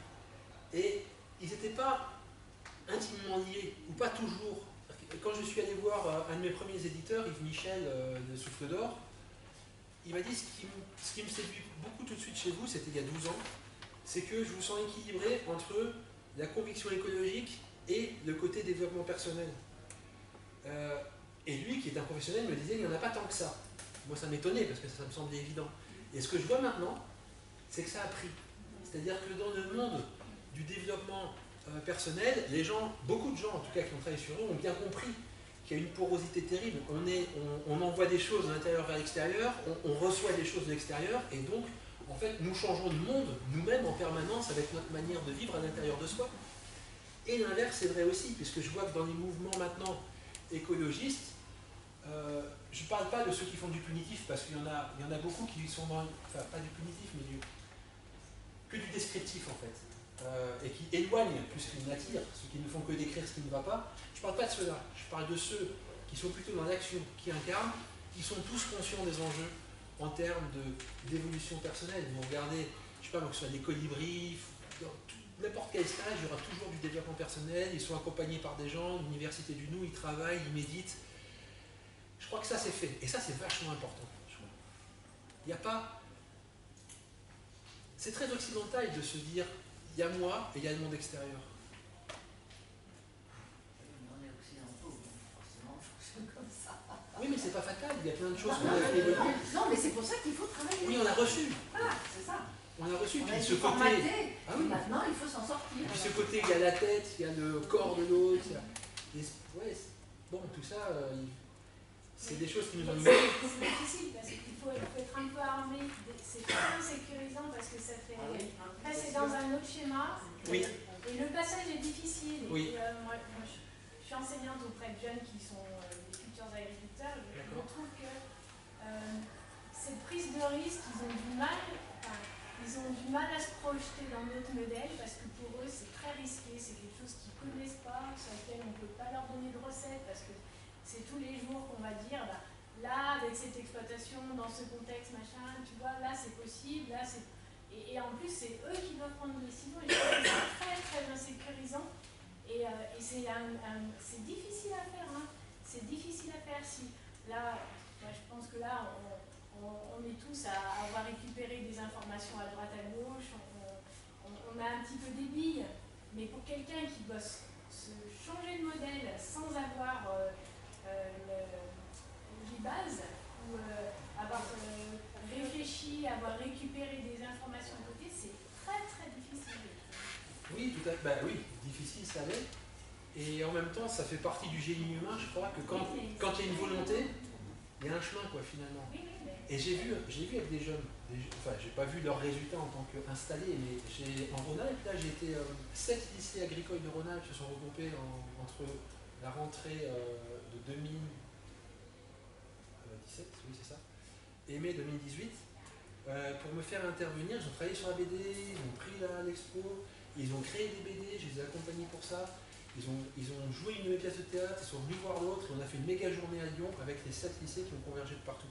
Et ils n'étaient pas intimement liés, ou pas toujours. Quand je suis allé voir un de mes premiers éditeurs, Yves Michel, de Souffle d'Or, il m'a dit ce qui me séduit beaucoup tout de suite chez vous, c'était il y a 12 ans, c'est que je vous sens équilibré entre la conviction écologique et le côté développement personnel. Et lui, qui est un professionnel, me disait il n'y en a pas tant que ça. Moi, ça m'étonnait parce que ça me semblait évident. Et ce que je vois maintenant, c'est que ça a pris. C'est-à-dire que dans le monde du développement personnel, beaucoup de gens en tout cas qui ont travaillé sur eux ont bien compris qu'il y a une porosité terrible. On envoie des choses de l'intérieur vers l'extérieur, on reçoit des choses de l'extérieur, et donc en fait nous changeons de monde nous-mêmes en permanence avec notre manière de vivre à l'intérieur de soi. Et l'inverse est vrai aussi, puisque je vois que dans les mouvements maintenant écologistes, je ne parle pas de ceux qui font du punitif, parce qu'il y en a beaucoup qui sont dans, enfin pas du punitif, mais que du descriptif en fait, et qui éloignent plus qu'ils n'attirent, ceux qui ne font que décrire ce qui ne va pas. Je ne parle pas de ceux-là, je parle de ceux qui sont plutôt dans l'action, qui incarnent, qui sont tous conscients des enjeux en termes d'évolution personnelle. Vous regardez, je ne sais pas, que ce soit des colibris, dans n'importe quel stage, il y aura toujours du développement personnel, ils sont accompagnés par des gens, l'université du nous, ils travaillent, ils méditent. Je crois que ça c'est fait, et ça c'est vachement important. Il n'y a pas... C'est très occidental de se dire, il y a moi et il y a le monde extérieur. On est occidentaux, donc forcément on fonctionne comme ça. Oui, mais c'est pas fatal, il y a plein de choses qu'on a fait évoluer. Non, mais c'est pour ça qu'il faut travailler. Oui, on a reçu. Voilà, c'est ça. On a reçu, on puis a ce été côté... formaté. Ah oui. Maintenant, il faut s'en sortir. Et puis ce côté, il y a la tête, il y a le corps de l'autre. Ouais, bon, tout ça, c'est des choses qui nous ont mis. C'est difficile parce qu'il faut être un peu armé. C'est très sécurisant parce que ça fait passer dans un autre schéma. Oui. Et le passage est difficile. Oui. Et, moi, je suis enseignante auprès de jeunes qui sont des futurs agriculteurs. Je trouve que cette prise de risque, ils ont du mal à se projeter dans notre modèle parce que pour eux c'est très risqué, c'est quelque chose qu'ils ne connaissent pas, sur lequel on ne peut pas leur donner de recettes parce que c'est tous les jours qu'on va dire bah, là avec cette exploitation, dans ce contexte machin, tu vois, là c'est possible, là c'est... Et en plus c'est eux qui doivent prendre des décisions et je trouve que c'est très très insécurisant et c'est difficile à faire, hein. C'est difficile à faire si là, moi, je pense que là on est tous à avoir récupéré des informations à droite à gauche, on a un petit peu des billes, mais pour quelqu'un qui doit se changer de modèle sans avoir les bases, ou avoir réfléchi, avoir récupéré des informations à côté, c'est très très difficile. Oui, tout à fait. Bah oui, difficile ça l'est. Et en même temps, ça fait partie du génie humain, je crois, que quand il y a une volonté, il y a un chemin, quoi, finalement. Et j'ai vu avec des jeunes, enfin, j'ai pas vu leurs résultats en tant qu'installés, mais en Rhône-Alpes, là, j'ai été 7 lycées agricoles de Rhône-Alpes se sont regroupés entre la rentrée de 2017, oui, c'est ça, et mai 2018, pour me faire intervenir. Ils ont travaillé sur la BD, ils ont pris l'expo, ils ont créé des BD, je les ai accompagnés pour ça. Ils ont joué une pièce de théâtre, ils sont venus voir l'autre, et on a fait une méga journée à Lyon avec les 7 lycées qui ont convergé de partout.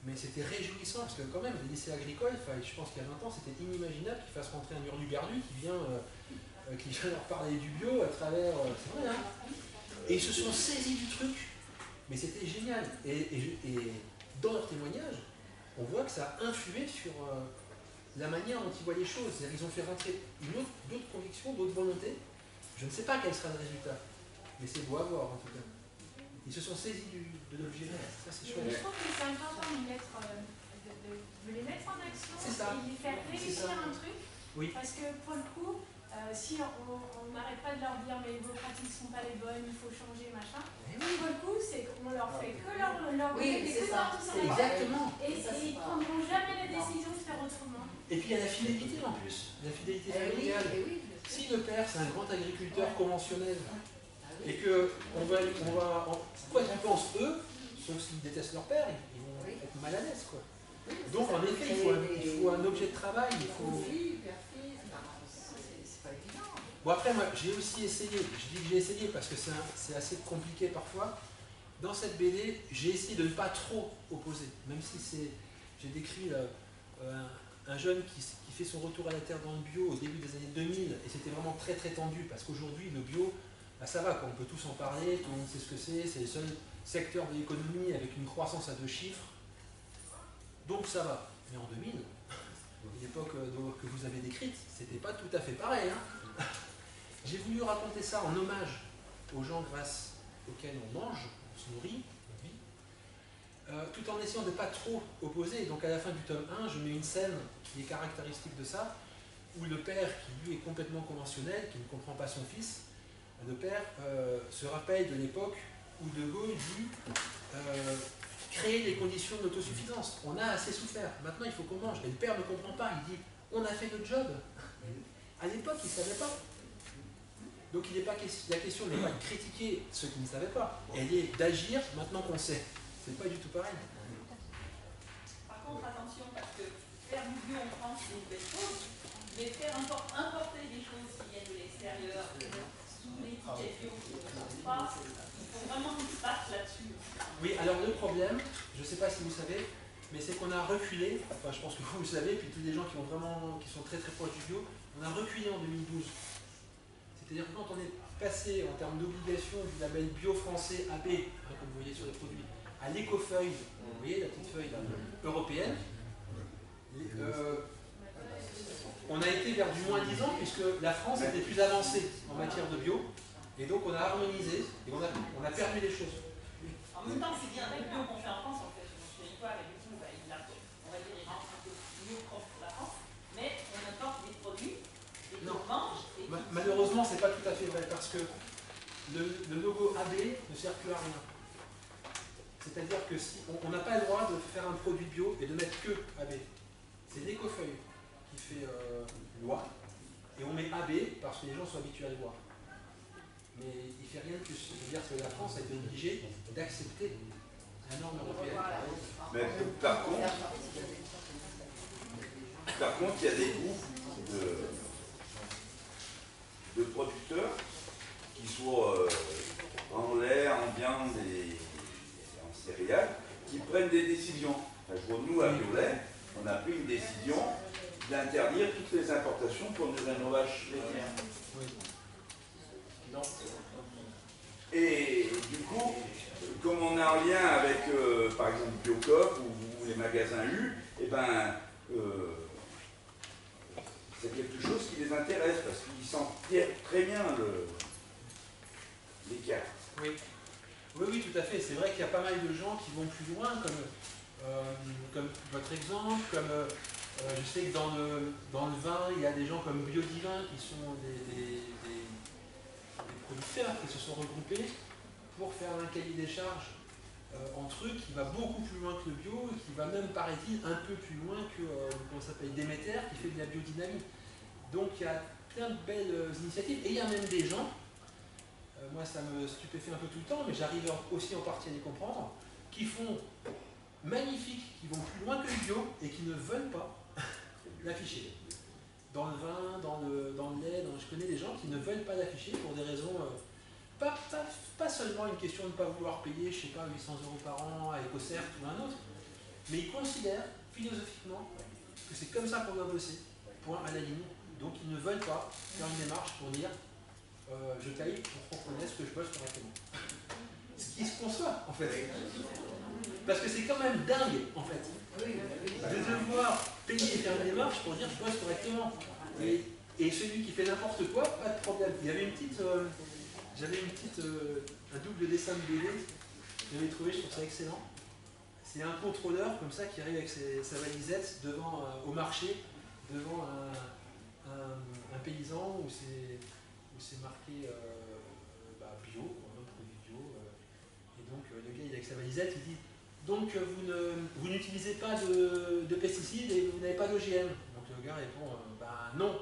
Mais c'était réjouissant, parce que quand même, les lycées agricoles, je pense qu'il y a 20 ans, c'était inimaginable qu'ils fassent rentrer un hurluberlu qui vient leur parler du bio à travers... c'est vrai, hein. Et ils se sont saisis du truc, mais c'était génial. Et dans leur témoignage, on voit que ça a influé sur la manière dont ils voient les choses. C'est-à-dire qu'ils ont fait rentrer d'autres convictions, d'autres volontés. Je ne sais pas quel sera le résultat, mais c'est beau à voir en tout cas. Ils se sont saisis de l'objet. Ça, c'est chouette. Je trouve que c'est important de les mettre en action et de les faire réussir un truc. Oui. Parce que pour le coup, si on n'arrête pas de leur dire mais vos pratiques ne sont pas les bonnes, il faut changer, machin, pour le coup, c'est qu'on leur fait que leur oui, c'est ça. Exactement. Et ils ne prendront jamais la décision de faire autrement. Et puis il y a la fidélité en plus, la fidélité familiale. Si le père c'est un grand agriculteur conventionnel et que quoi qu'ils pensent eux, sauf s'ils détestent leur père, ils vont être mal à l'aise, quoi. Donc en effet, il faut un objet de travail, il faut... C'est pas évident. Bon après moi j'ai aussi essayé, je dis que j'ai essayé parce que c'est assez compliqué parfois. Dans cette BD, j'ai essayé de ne pas trop opposer, même si j'ai décrit un jeune qui fait son retour à la terre dans le bio au début des années 2000, et c'était vraiment très très tendu, parce qu'aujourd'hui le bio, bah, ça va, quoi, on peut tous en parler, tout le monde sait ce que c'est le seul secteur de l'économie avec une croissance à 2 chiffres, donc ça va. Mais en 2000, l'époque que vous avez décrite, c'était pas tout à fait pareil, hein. J'ai voulu raconter ça en hommage aux gens grâce auxquels on mange, on se nourrit, on vit, tout en essayant de ne pas trop opposer. Donc à la fin du tome 1, je mets une scène qui est caractéristique de ça. où le père, qui lui est complètement conventionnel, qui ne comprend pas son fils, le père se rappelle de l'époque où De Gaulle dit créer les conditions de l'autosuffisance. On a assez souffert, maintenant il faut qu'on mange. Et le père ne comprend pas, il dit on a fait notre job. À l'époque, il ne savait pas. Donc la question n'est pas de critiquer ceux qui ne savaient pas, elle est d'agir maintenant qu'on sait. C'est pas du tout pareil. Par contre, attention, parce que faire du bio en France, c'est une belle chose, mais faire importer des choses qui viennent de l'extérieur, sous l'étiquette bio, qui ne sont pas, il faut vraiment qu'on se batte là-dessus. Oui, alors le problème, je ne sais pas si vous savez, mais c'est qu'on a reculé, enfin je pense que vous le savez, puis tous les gens qui sont très très proches du bio, on a reculé en 2012. C'est-à-dire que quand on est passé en termes d'obligation du label bio français AB, comme vous voyez sur les produits, à l'écofeuille, vous voyez la petite feuille là, européenne, on a été vers du moins 10 ans puisque la France était plus avancée en matière de bio, et donc on a harmonisé, et on a perdu les choses. En même temps, c'est bien le bio qu'on fait en France, en fait, sur notre territoire, et du coup, on va dire, il rentre un peu mieux propre pour la France, mais on importe des produits, et qu'on mange. Malheureusement, c'est pas tout à fait vrai, parce que le logo AB ne sert plus à rien. C'est-à-dire que si on n'a pas le droit de faire un produit bio et de mettre que AB. C'est l'écofeuille qui fait loi, et on met AB parce que les gens sont habitués à le voir. Mais il ne fait rien de plus. C'est-à-dire que la France a été obligée d'accepter la norme européenne. Mais par contre, il y a des groupes de producteurs qui soient en lait, en viande et en céréales, qui prennent des décisions. Enfin, je vois, nous, à Biolay, on a pris une décision d'interdire toutes les importations pour nos élevages laitiers. Et du coup, comme on est en lien avec, par exemple, Biocoop ou les magasins U, eh ben, c'est quelque chose qui les intéresse parce qu'ils sentent très bien l'écart. Oui. Oui, tout à fait. C'est vrai qu'il y a pas mal de gens qui vont plus loin, comme votre exemple, comme je sais que dans le vin, il y a des gens comme Biodivin qui sont des producteurs qui se sont regroupés pour faire un cahier des charges entre eux qui va beaucoup plus loin que le bio et qui va même, paraît-il, un peu plus loin que comment ça s'appelle, Déméter qui fait de la biodynamie. Donc il y a plein de belles initiatives et il y a même des gens, moi ça me stupéfait un peu tout le temps, mais j'arrive aussi en partie à les comprendre, qui font magnifique, qui vont plus loin que le bio et qui ne veulent pas l'afficher. Dans le vin, dans le lait, je connais des gens qui ne veulent pas l'afficher pour des raisons, pas seulement une question de ne pas vouloir payer, je sais pas, 800 € par an à EcoCert ou un autre, mais ils considèrent philosophiquement que c'est comme ça qu'on doit bosser, point à la ligne. Donc ils ne veulent pas faire une démarche pour dire je paye pour qu'on reconnaisse que je bosse correctement. Ce qui se conçoit en fait. Parce que c'est quand même dingue en fait de devoir payer et faire une démarche pour dire je bosse correctement. Et celui qui fait n'importe quoi, pas de problème. Il y avait j'avais un double dessin de BD, je l'ai trouvé, je trouve ça excellent. C'est un contrôleur comme ça qui arrive avec sa valisette au marché devant un paysan où c'est marqué bio, un produit bio. Et donc le gars il est avec sa valisette, il dit donc vous n'utilisez pas de pesticides et vous n'avez pas d'OGM. Donc le gars répond non.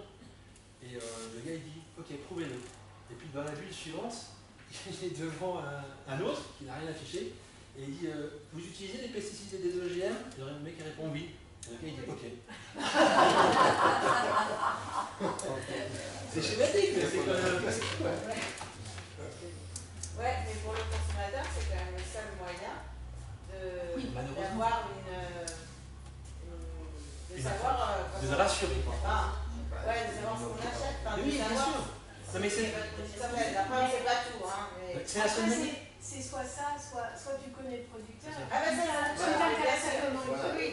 Et le gars il dit ok, prouvez-le. Et puis dans la bulle suivante, il est devant un autre qui n'a rien affiché et il dit vous utilisez des pesticides et des OGM? Et le mec répond oui. Et le gars il dit ok. C'est schématique, mais c'est quand même un classique. Ouais, mais pour le consommateur, c'est quand même le seul moyen d'avoir de savoir. De le rassurer. Ouais, de savoir ce qu'on achète. Mais oui, bien sûr. Non, mais c'est. Après, c'est pas tout. Hein, mais... C'est soit ça, soit tu connais le producteur. Ah, ben c'est ça. Oui,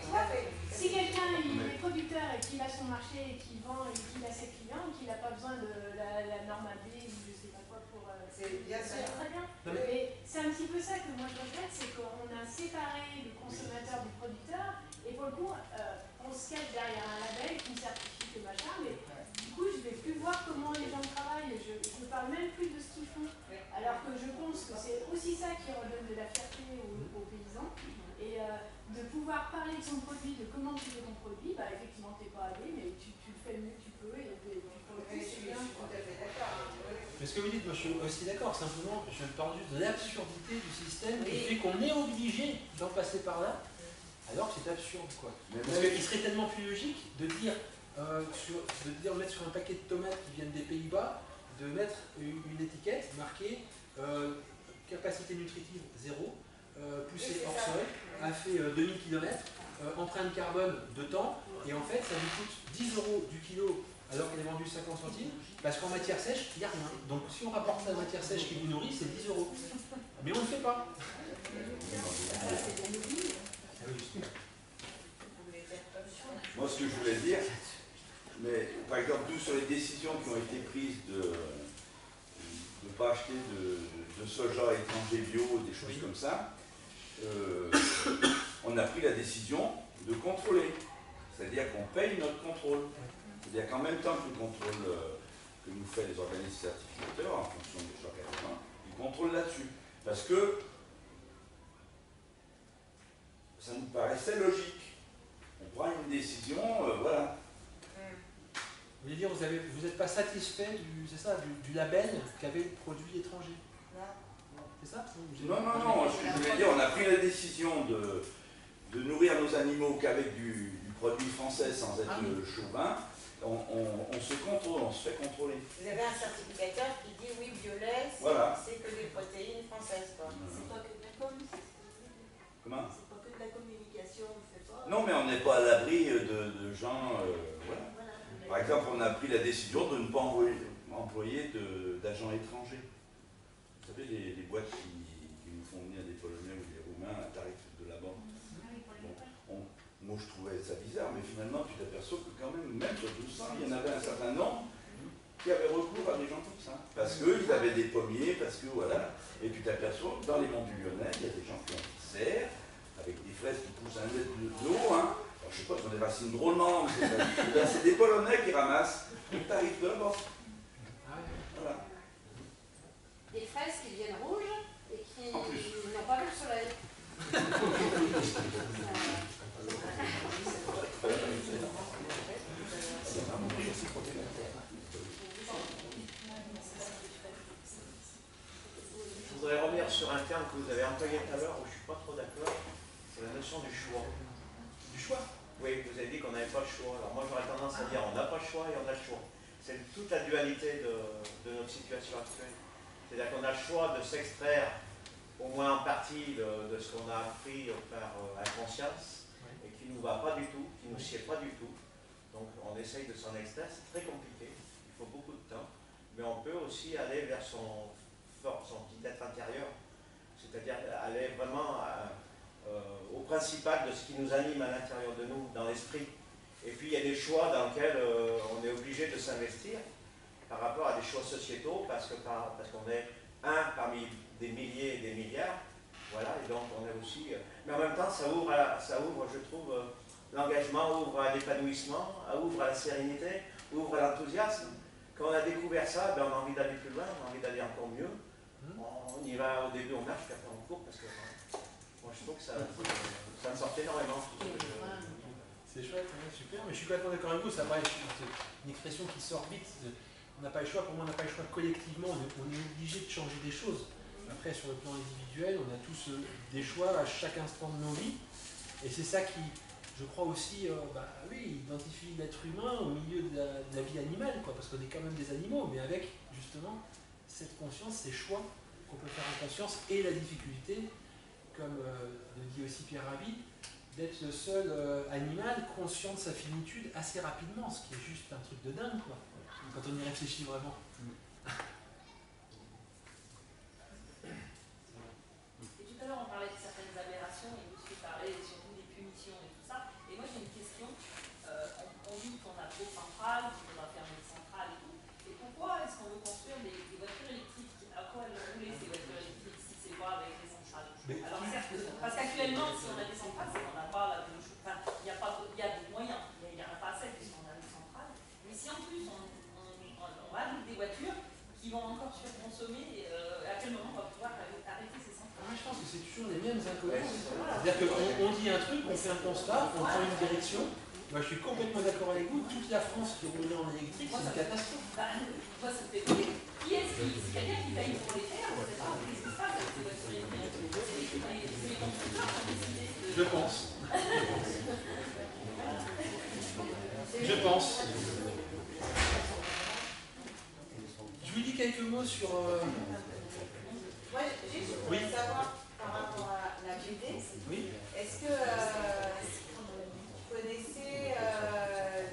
tout à fait. Si quelqu'un est producteur et qu'il a son marché et qu'il vend et qu'il a ses clients, qu'il n'a pas besoin de la norme AB ou je sais pas quoi pour. C'est bien sûr. Très bien. Mais c'est un petit peu ça que moi je regrette, c'est qu'on a séparé le consommateur du producteur et pour le coup, on se cache derrière un label qui certifie que machin, mais du coup, je ne vais plus voir comment les gens travaillent. Je ne parle même plus de ce qu'ils font. Alors que je pense que c'est aussi ça qui redonne de la fierté aux paysans. Et de pouvoir parler de son produit, de comment tu fais ton produit, bah effectivement, tu n'es pas allé, mais tu le fais le mieux que tu peux. Et puis, c'est bien. Je suis tout à fait d'accord. Mais ce que vous dites, moi je suis aussi d'accord, simplement je parle juste de l'absurdité du système qui fait qu'on est obligé d'en passer par là, alors que c'est absurde quoi. Parce qu'il serait tellement plus logique de dire, mettre sur un paquet de tomates qui viennent des Pays-Bas, de mettre une étiquette marquée capacité nutritive 0, poussée hors sol, a fait 2000 km, empreinte carbone de temps, et en fait ça vous coûte 10 € du kilo alors qu'elle est vendue 50 centimes, parce qu'en matière sèche, il n'y a rien. Donc si on rapporte la matière sèche qui vous nourrit, c'est 10 €. Mais on ne le fait pas. Moi, ce que je voulais dire, mais par exemple, nous, sur les décisions qui ont été prises de ne pas acheter de soja étranger bio, des choses comme ça, on a pris la décision de contrôler. C'est-à-dire qu'on paye notre contrôle. C'est-à-dire qu'en même temps que le contrôle que nous fait les organismes certificateurs, en fonction de chaque élément, ils contrôlent là-dessus. Parce que ça nous paraissait logique. On prend une décision, voilà. Vous voulez dire, vous n'êtes pas satisfait du label qu'avait le produit étranger? C'est ça? Non. Ce que je voulais dire, on a pris la décision de nourrir nos animaux qu'avec du produit français sans être chauvin. On se contrôle, on se fait contrôler. Vous avez un certificateur qui dit oui, Biolais, c'est que des protéines françaises. C'est pas que de la com. Comment? C'est pas que de la communication, on ne fait pas. Non, mais on n'est pas à l'abri de gens. Voilà. Par exemple, on a pris la décision de ne pas employer d'agents étrangers. Vous savez, les boîtes qui nous font venir des Polonais ou des Roumains à tarif de la banque. Moi, je trouvais ça bizarre, mais finalement, tu t'aperçois que quand même sur 200, il y en avait un certain nombre qui avaient recours à des gens comme ça. Parce qu'ils avaient des pommiers, parce que voilà. Et tu t'aperçois que dans les monts du Lyonnais, il y a des gens qui ont des serres, avec des fraises qui poussent 1 mètre de haut. Hein. Alors, je sais pas, ils ont des racines drôlement, mais c'est des Polonais qui ramassent le tarif de la banque. Voilà. Des fraises qui deviennent rouges et qui n'ont pas vu le soleil. Je voudrais revenir sur un terme que vous avez employé tout à l'heure où je ne suis pas trop d'accord, c'est la notion du choix. Du choix? Oui, vous avez dit qu'on n'avait pas le choix. Alors moi j'aurais tendance à dire on n'a pas le choix et on a le choix. C'est toute la dualité de notre situation actuelle. C'est-à-dire qu'on a le choix de s'extraire au moins en partie de ce qu'on a appris par inconscience et qui ne nous va pas du tout, qui ne nous sied pas du tout. Donc on essaye de s'en extraire, c'est très compliqué, il faut beaucoup de temps, mais on peut aussi aller vers son petit être intérieur, c'est-à-dire aller vraiment au principal de ce qui nous anime à l'intérieur de nous, dans l'esprit. Et puis il y a des choix dans lesquels on est obligé de s'investir par rapport à des choix sociétaux, parce qu'on est un parmi des milliers et des milliards, voilà, et donc on est aussi... mais en même temps, ça ouvre, je trouve, l'engagement, ouvre à l'épanouissement, ouvre à la sérénité, ouvre à l'enthousiasme. Quand on a découvert ça, ben, on a envie d'aller plus loin, on a envie d'aller encore mieux. On y va au début, on marche, puis après on court, parce que moi je trouve que ça me sort énormément. C'est chouette, hein, super, mais je suis complètement d'accord avec vous, ça paraît une expression qui sort vite. On n'a pas le choix, pour moi on n'a pas le choix collectivement, on est obligé de changer des choses. Après sur le plan individuel, on a tous des choix à chaque instant de nos vies, et c'est ça qui, je crois aussi, identifie l'être humain au milieu de la vie animale, quoi, parce qu'on est quand même des animaux, mais avec justement cette conscience, ces choix qu'on peut faire en conscience, et la difficulté, comme le dit aussi Pierre Rabhi, d'être le seul animal conscient de sa finitude assez rapidement, ce qui est juste un truc de dingue, quoi, quand on y réfléchit vraiment. Et tout à l'heure, on parlait de certaines aberrations, et monsieur parlait surtout des punitions et tout ça. Et moi, j'ai une question. On dit qu'on a trop de centrales, qu'on va fermer des centrales et tout. Et pourquoi est-ce qu'on veut construire des voitures électriques? À quoi elles vont rouler ces voitures électriques si c'est pas avec des centrales? Alors certes, parce qu'actuellement, si on a des centrales, c'est qu'on n'a pas la même chose. Enfin, il y a des moyens, mais il n'y en a pas assez puisqu'on a des centrales. qui vont encore surconsommer, à quel moment on va pouvoir arrêter ces centrales? Je pense que c'est toujours les mêmes incohérences. C'est-à-dire qu'on dit un truc, on fait un constat, on prend une direction. Moi, je suis complètement d'accord avec vous. Toute la France qui roule en électrique, c'est une catastrophe. Moi, ça me fait rire. Qui est-ce qui... C'est quelqu'un qui paye pour les faire, on ne sait pas. Qu'est-ce qui se passe avec ces voitures électriques? C'est les constructeurs qui ont décidé de... Je pense. Je pense. Je vous dis quelques mots sur... Moi, juste, je voudrais savoir, par rapport à la BD, est-ce que vous connaissez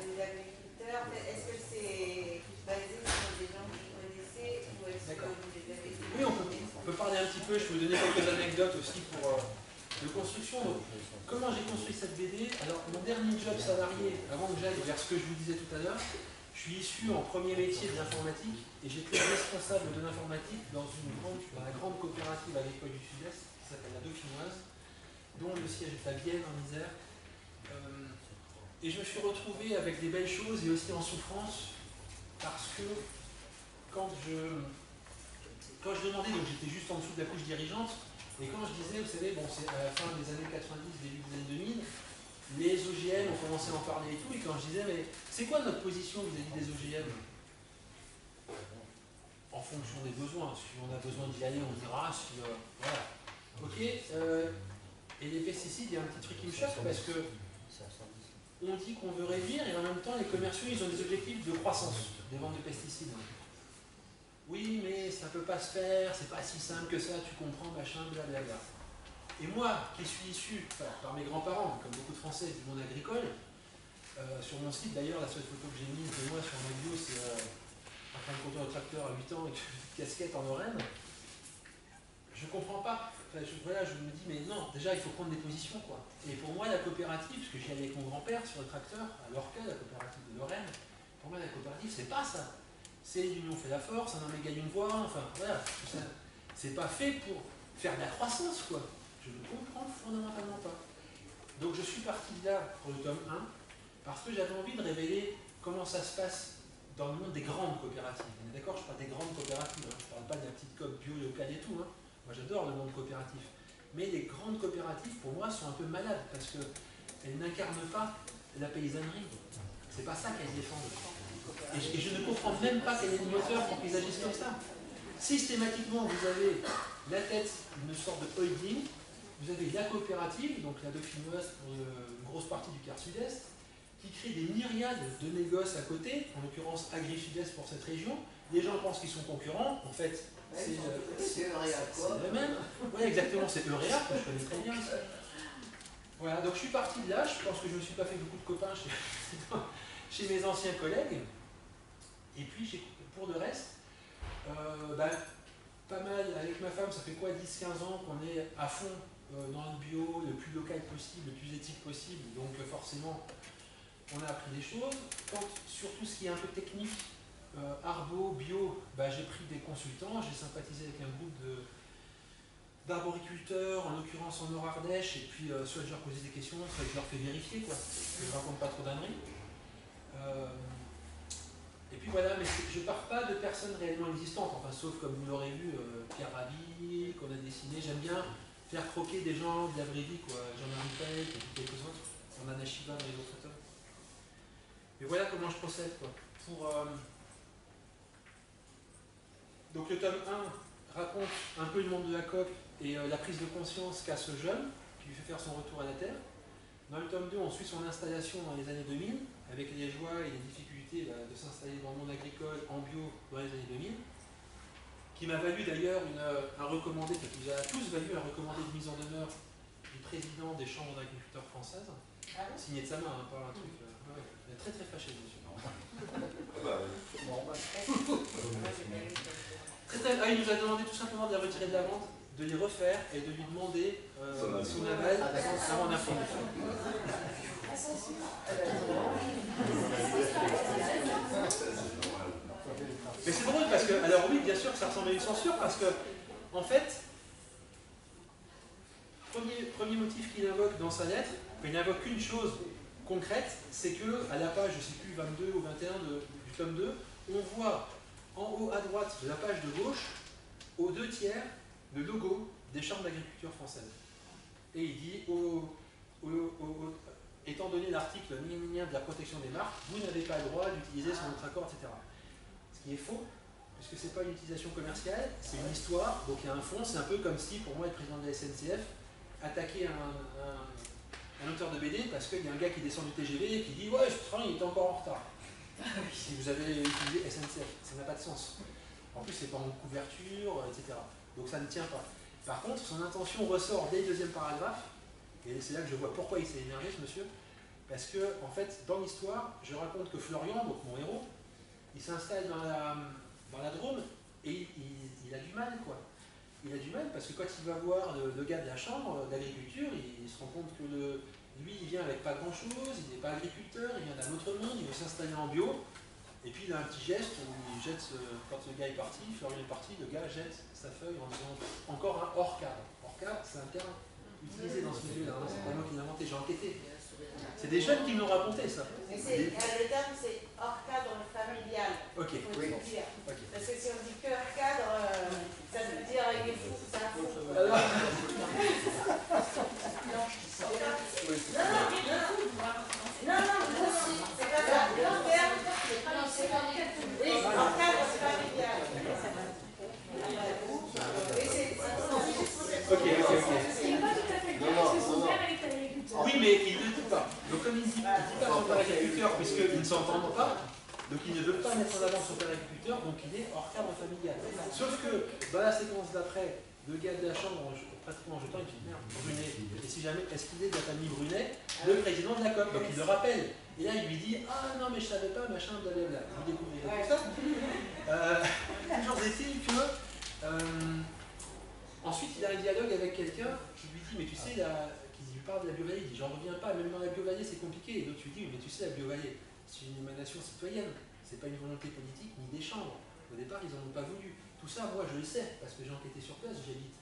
des agriculteurs? Est-ce que c'est basé sur des gens que vous connaissez ou est-ce que vous les avez... Oui, on peut parler un petit peu. Je vais vous donner quelques anecdotes aussi de construction. Donc, comment j'ai construit cette BD? Alors, mon dernier job salarié, avant que j'aille vers ce que je vous disais tout à l'heure, je suis issu en premier métier de l'informatique et j'étais responsable de l'informatique dans la grande coopérative agricole du Sud-Est qui s'appelle la Dauphinoise, dont le siège est à Vienne en Isère. Et je me suis retrouvé avec des belles choses et aussi en souffrance parce que quand je demandais, donc j'étais juste en dessous de la couche dirigeante, et quand je disais, vous savez, bon, c'est à la fin des années 90, début des années 2000, les OGM ont commencé à en parler et tout, et quand je disais, mais c'est quoi notre position vis-à-vis des OGM? En fonction des besoins, si on a besoin d'y aller, on dira, si, voilà. Ok, et les pesticides, il y a un petit truc qui me choque, parce que on dit qu'on veut réduire, et en même temps, les commerciaux, ils ont des objectifs de croissance des ventes de pesticides. Oui, mais ça ne peut pas se faire, c'est pas si simple que ça, tu comprends, machin, blablabla. Et moi, qui suis issu par mes grands-parents, comme beaucoup de Français, du monde agricole, sur mon site d'ailleurs, la seule photo que j'ai mise de moi sur ma bio, c'est en train de conduire un tracteur à 8 ans avec une casquette en Lorraine. Je ne comprends pas. Voilà, je me dis, mais non, déjà il faut prendre des positions, quoi. Et pour moi, la coopérative, parce que j'y allais avec mon grand-père sur le tracteur, à Lorca, la coopérative de Lorraine, pour moi, la coopérative, c'est pas ça. C'est l'union fait la force, un homme égale une voix, enfin voilà, c'est pas fait pour faire de la croissance, quoi. Je ne comprends fondamentalement pas. Donc je suis parti de là pour le tome 1, parce que j'avais envie de révéler comment ça se passe dans le monde des grandes coopératives. On est d'accord, je parle des grandes coopératives, hein. Je ne parle pas de la petite coop bio locale et tout, hein. Moi j'adore le monde coopératif. Mais les grandes coopératives, pour moi, sont un peu malades, parce qu'elles n'incarnent pas la paysannerie. C'est pas ça qu'elles défendent. Et je ne comprends même pas quel est le moteur pour qu'ils agissent comme ça. Systématiquement, vous avez la tête d'une sorte de holding, vous avez la coopérative, donc la Dauphinoise pour une grosse partie du quart sud-est, qui crée des myriades de négoces à côté, en l'occurrence Agri-Sud-Est pour cette région. Les gens pensent qu'ils sont concurrents, en fait, c'est le même. Oui, exactement, c'est Eurea, que je connais très bien. Voilà, donc je suis parti de là, je pense que je ne me suis pas fait beaucoup de copains chez mes anciens collègues. Et puis, pour le reste, pas mal, avec ma femme, ça fait quoi, 10-15 ans qu'on est à fond dans le bio, le plus local possible, le plus éthique possible, donc forcément, on a appris des choses. Sur tout ce qui est un peu technique, arbo, bio, j'ai pris des consultants, j'ai sympathisé avec un groupe d'arboriculteurs, en l'occurrence en Nord-Ardèche, et puis soit je leur posais des questions, soit je leur fais vérifier, quoi, que je raconte pas trop d'âneries. Et puis voilà, mais je ne pars pas de personnes réellement existantes, enfin sauf comme vous l'aurez vu, Pierre Rabhi, qu'on a dessiné. J'aime bien faire croquer des gens de la vraie vie, quoi. Jean-Marie Pech et puis quelques autres. On a Nashiba dans les autres tomes. Et voilà comment je procède, quoi. Donc le tome 1 raconte un peu le monde de la COP et la prise de conscience qu'a ce jeune qui lui fait faire son retour à la Terre. Dans le tome 2, on suit son installation dans les années 2000, avec les joies et les difficultés de s'installer dans le monde agricole en bio dans les années 2000, qui m'a valu d'ailleurs un recommandé, qui nous a tous valu un recommandé de mise en demeure du président des chambres d'agriculteurs françaises, signé de sa main, pas un truc. Il est très très fâché, monsieur. Il nous a demandé tout simplement de la retirer de la vente, de les refaire et de lui demander son aval avant d'imprimer. Mais c'est drôle parce que, alors oui, bien sûr que ça ressemble à une censure parce que, en fait, premier motif qu'il invoque dans sa lettre, il n'invoque qu'une chose concrète, c'est que à la page, je ne sais plus, 22 ou 21 du tome 2, on voit en haut à droite de la page de gauche, aux 2/3, le logo des chambres d'agriculture françaises. Et il dit, étant donné l'article de la protection des marques, vous n'avez pas le droit d'utiliser sans notre accord, etc. Ce qui est faux, puisque ce n'est pas une utilisation commerciale, c'est une histoire, donc il y a un fond, c'est un peu comme si, pour moi, le président de la SNCF attaquait un auteur de BD parce qu'il y a un gars qui descend du TGV et qui dit « Ouais, ce train, il est encore en retard. » Si vous avez utilisé SNCF, ça n'a pas de sens. En plus, c'est pas en couverture, etc. Donc ça ne tient pas. Par contre, son intention ressort dès le deuxième paragraphe, et c'est là que je vois pourquoi il s'est énervé, ce monsieur, parce que, en fait, dans l'histoire, je raconte que Florian, donc mon héros, il s'installe dans la Drôme, et il a du mal, quoi. Il a du mal, parce que quand il va voir le gars de la chambre d'agriculture, il se rend compte que lui, il vient avec pas grand-chose, il n'est pas agriculteur, il vient d'un autre monde, il veut s'installer en bio, et puis il a un petit geste où il jette, quand le gars est parti, Florian est parti, le gars jette sa feuille en disant encore un hors cadre. Hors cadre, c'est un terme utilisé dans ce milieu-là, hein, c'est pas moi qui l'ai inventé, j'ai enquêté. C'est des jeunes qui me l'ont raconté, ça. Mais le terme, c'est hors cadre familial. Ok. Faut Oui. le dire. Okay. Parce que si on dit que hors cadre, ça veut dire il est fou, c'est un fou. Non, c'est pas ça. Le terme, oui, hors cadre familial. Ok. Oui, mais il ne le dit pas. Donc comme il ne dit pas son père agriculteur, puisqu'ils ne s'entendent pas, donc il ne veut pas mettre en avant son père agriculteur, donc il est hors cadre familial. Sauf que dans la séquence d'après, le gars de la chambre, pratiquement en jetant, il dit merde, Brunet, et si jamais, est-ce qu'il est de la famille Brunet, le président de la COP, donc il le rappelle. Et là il lui dit, ah non mais je savais pas, machin, blablabla. Vous découvrez tout ça. Toujours est-il que ensuite il a un dialogue avec quelqu'un qui lui dit, mais tu sais, qui lui parle de la bio-vallée, il dit, j'en reviens pas, même dans la bio-vallée c'est compliqué. Et l'autre lui dit, mais tu sais, la bio-vallée, c'est une émanation citoyenne, c'est pas une volonté politique ni des chambres. Au départ, ils n'en ont pas voulu. Tout ça, moi je le sais, parce que j'ai enquêté sur place, j'y habite.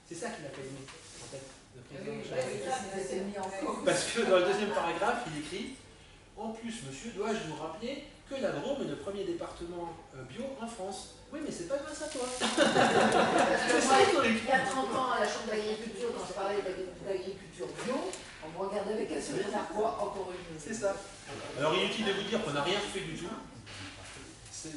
C'est ça qu'il a pas aimé, en fait, le président de Chambres. Parce que dans le deuxième paragraphe, il écrit, en plus, monsieur, dois-je vous rappeler que la Drôme est le premier département bio en France. Oui, mais c'est pas grâce à toi. Il y a 30 ans, à la Chambre d'agriculture, quand je parlais d'agriculture bio, on me regardait avec un sourire narquois, encore une. C'est ça. Alors, inutile de vous dire qu'on n'a rien fait du tout.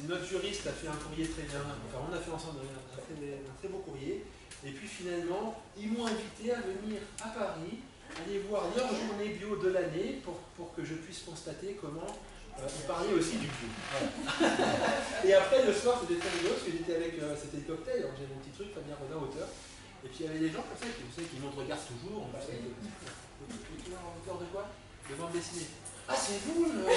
Notre juriste a fait un courrier très bien, enfin on a fait ensemble un très beau courrier, et puis finalement, ils m'ont invité à venir à Paris, aller voir leur journée bio de l'année pour que je puisse constater comment ils parlaient aussi du bio. Voilà. Et après, le soir, c'était très rigolo, parce que j'étais avec, c'était le cocktail, alors j'avais mon petit truc, Fabien Rodin, auteur, et puis il y avait des gens comme ça qui, vous savez, qui me regardent toujours, en plus, auteur de quoi? De bande dessinée. Ah, c'est vous le... Mais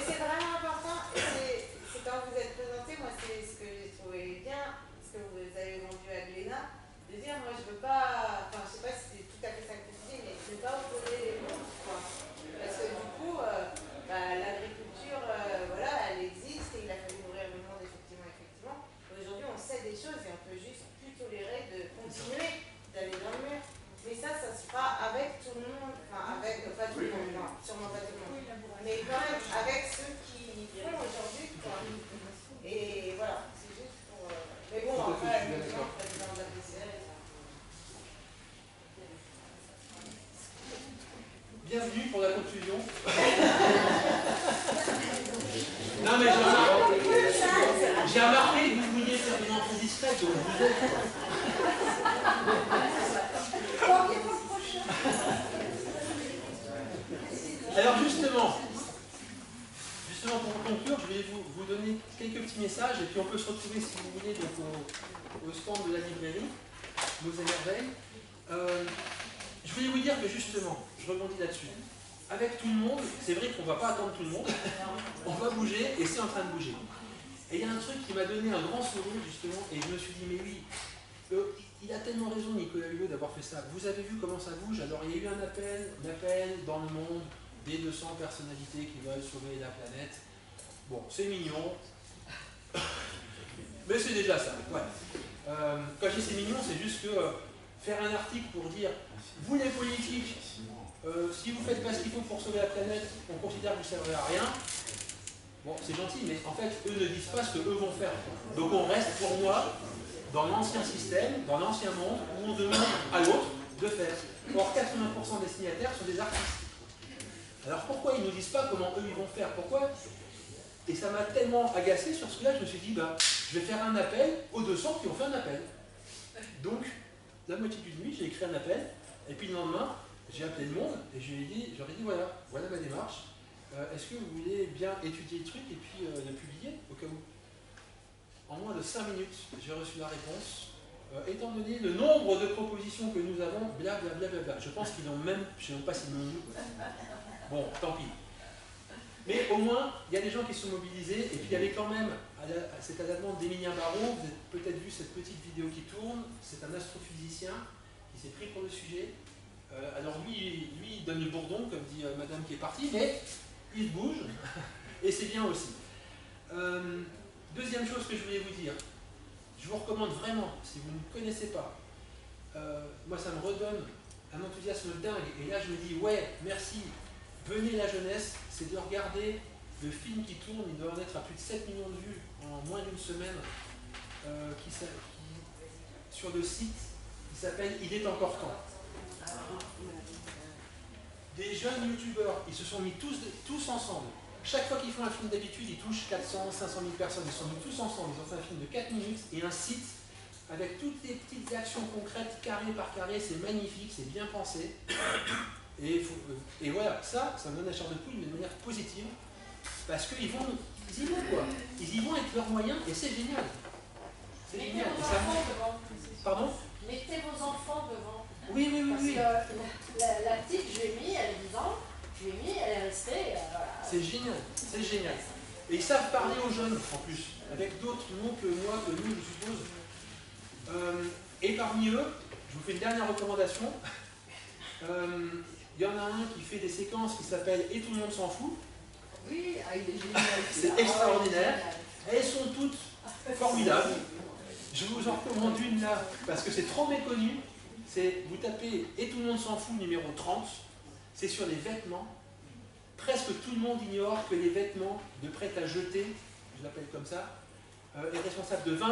c'est vraiment important, et c'est quand vous êtes présenté, moi c'est ce que j'ai trouvé bien, ce que vous avez vendu à Glénat, de dire moi je veux pas, enfin je sais pas si c'est tout à fait ça que tu dis, mais je ne veux pas opposer les mondes, quoi. Parce que du coup, l'agriculture, voilà, elle existe et il a fallu nourrir le monde effectivement. Aujourd'hui on sait des choses et on peut juste plus tolérer de continuer d'aller dans le mur. Mais ça se fera avec tout le monde, enfin avec, pas tout le monde, non, sûrement pas tout le monde, mais quand même avec ceux qui font aujourd'hui, quoi. Et voilà, c'est juste pour... Mais bon, après, le président de la PCR, Bienvenue pour la conclusion. Non mais j'ai remarqué que vous vouliez faire une entrée discrète, donc vous êtes... Alors justement pour conclure, je vais vous donner quelques petits messages et puis on peut se retrouver si vous voulez donc, au stand de la librairie, Nos Émerveilles. Je voulais vous dire que justement, je rebondis là-dessus, avec tout le monde, c'est vrai qu'on ne va pas attendre tout le monde, on va bouger et c'est en train de bouger. Et il y a un truc qui m'a donné un grand sourire justement et je me suis dit mais oui, il a tellement raison Nicolas Hulot d'avoir fait ça. Vous avez vu comment ça bouge? Alors il y a eu un appel dans le monde des 200 personnalités qui veulent sauver la planète. Bon, c'est mignon, mais c'est déjà ça. Ouais. Quand je dis c'est mignon, c'est juste que faire un article pour dire vous les politiques, si vous ne faites pas ce qu'il faut pour sauver la planète, on considère que vous ne servez à rien. Bon, c'est gentil, mais en fait, eux ne disent pas ce qu'eux vont faire. Donc on reste, pour moi, dans l'ancien système, dans l'ancien monde, où on demande à l'autre de faire. Or, 80% des signataires sont des artistes. Alors pourquoi ils ne nous disent pas comment eux ils vont faire? Pourquoi? Et ça m'a tellement agacé sur ce que là, je me suis dit, bah, je vais faire un appel aux 200 qui ont fait un appel. Donc, la moitié d'une nuit, j'ai écrit un appel, et puis le lendemain, j'ai appelé le monde, et j'aurais dit, voilà ma démarche, est-ce que vous voulez bien étudier le truc, et puis le publier, au cas où? En moins de 5 minutes, j'ai reçu la réponse, étant donné le nombre de propositions que nous avons, blablabla. Je pense qu'ils n'ont même, je ne sais même pas s'ils l'ont eu. Bon, tant pis. Mais au moins, il y a des gens qui sont mobilisés, et puis il y avait quand même, c'est à la demande d'Emilien Baron, vous avez peut-être vu cette petite vidéo qui tourne, c'est un astrophysicien qui s'est pris pour le sujet. Alors lui, il donne le bourdon, comme dit madame qui est partie, mais il se bouge, et c'est bien aussi. Deuxième chose que je voulais vous dire, je vous recommande vraiment, si vous ne connaissez pas, moi ça me redonne un enthousiasme dingue, et là je me dis, ouais, merci, venez la jeunesse, c'est de regarder le film qui tourne, il doit en être à plus de 7 millions de vues en moins d'une semaine, sur le site qui s'appelle Il est encore temps. Des jeunes youtubeurs, ils se sont mis tous ensemble. Chaque fois qu'ils font un film d'habitude, ils touchent 400, 500 000 personnes. Ils se sont mis tous ensemble. Ils ont fait un film de 4 minutes et un site avec toutes les petites actions concrètes, carré par carré. C'est magnifique, c'est bien pensé. Et voilà, ça me donne la chair de poule de manière positive. Parce qu'ils y vont quoi. Ils y vont avec leurs moyens et c'est génial. C'est génial. Mettez vos enfants devant. Pardon? Mettez vos enfants devant. Oui. Parce que la petite, je l'ai mis, elle a 10 ans. Je l'ai mis, elle est restée. Voilà. C'est génial, c'est génial. Et ils savent parler aux jeunes en plus, avec d'autres mots que moi, que nous, je suppose. Et parmi eux, je vous fais une dernière recommandation. Il y en a un qui fait des séquences qui s'appellent Et tout le monde s'en fout. Oui, il est génial. C'est extraordinaire. Elles sont toutes formidables. Je vous en recommande une là, parce que c'est trop méconnu. Vous tapez Et tout le monde s'en fout numéro 30. C'est sur les vêtements. Presque tout le monde ignore que les vêtements de prêt à jeter, je l'appelle comme ça, est responsable de 20%,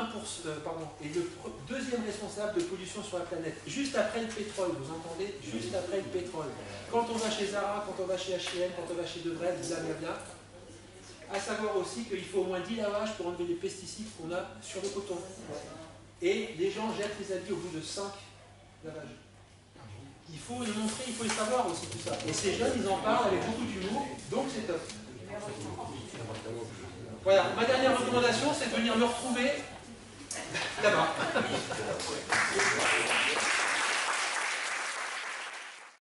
est le deuxième responsable de pollution sur la planète. Juste après le pétrole, vous entendez? Juste après le pétrole. Quand on va chez Zara, quand on va chez H&M, quand on va chez Devrel, blablabla. À savoir aussi qu'il faut au moins 10 lavages pour enlever les pesticides qu'on a sur le coton. Et les gens jettent les habits au bout de 5 lavages. Il faut le montrer, il faut le savoir aussi tout ça. Et ces jeunes, ils en parlent avec beaucoup d'humour, donc c'est top. Voilà, ma dernière recommandation, c'est de venir me retrouver là-bas.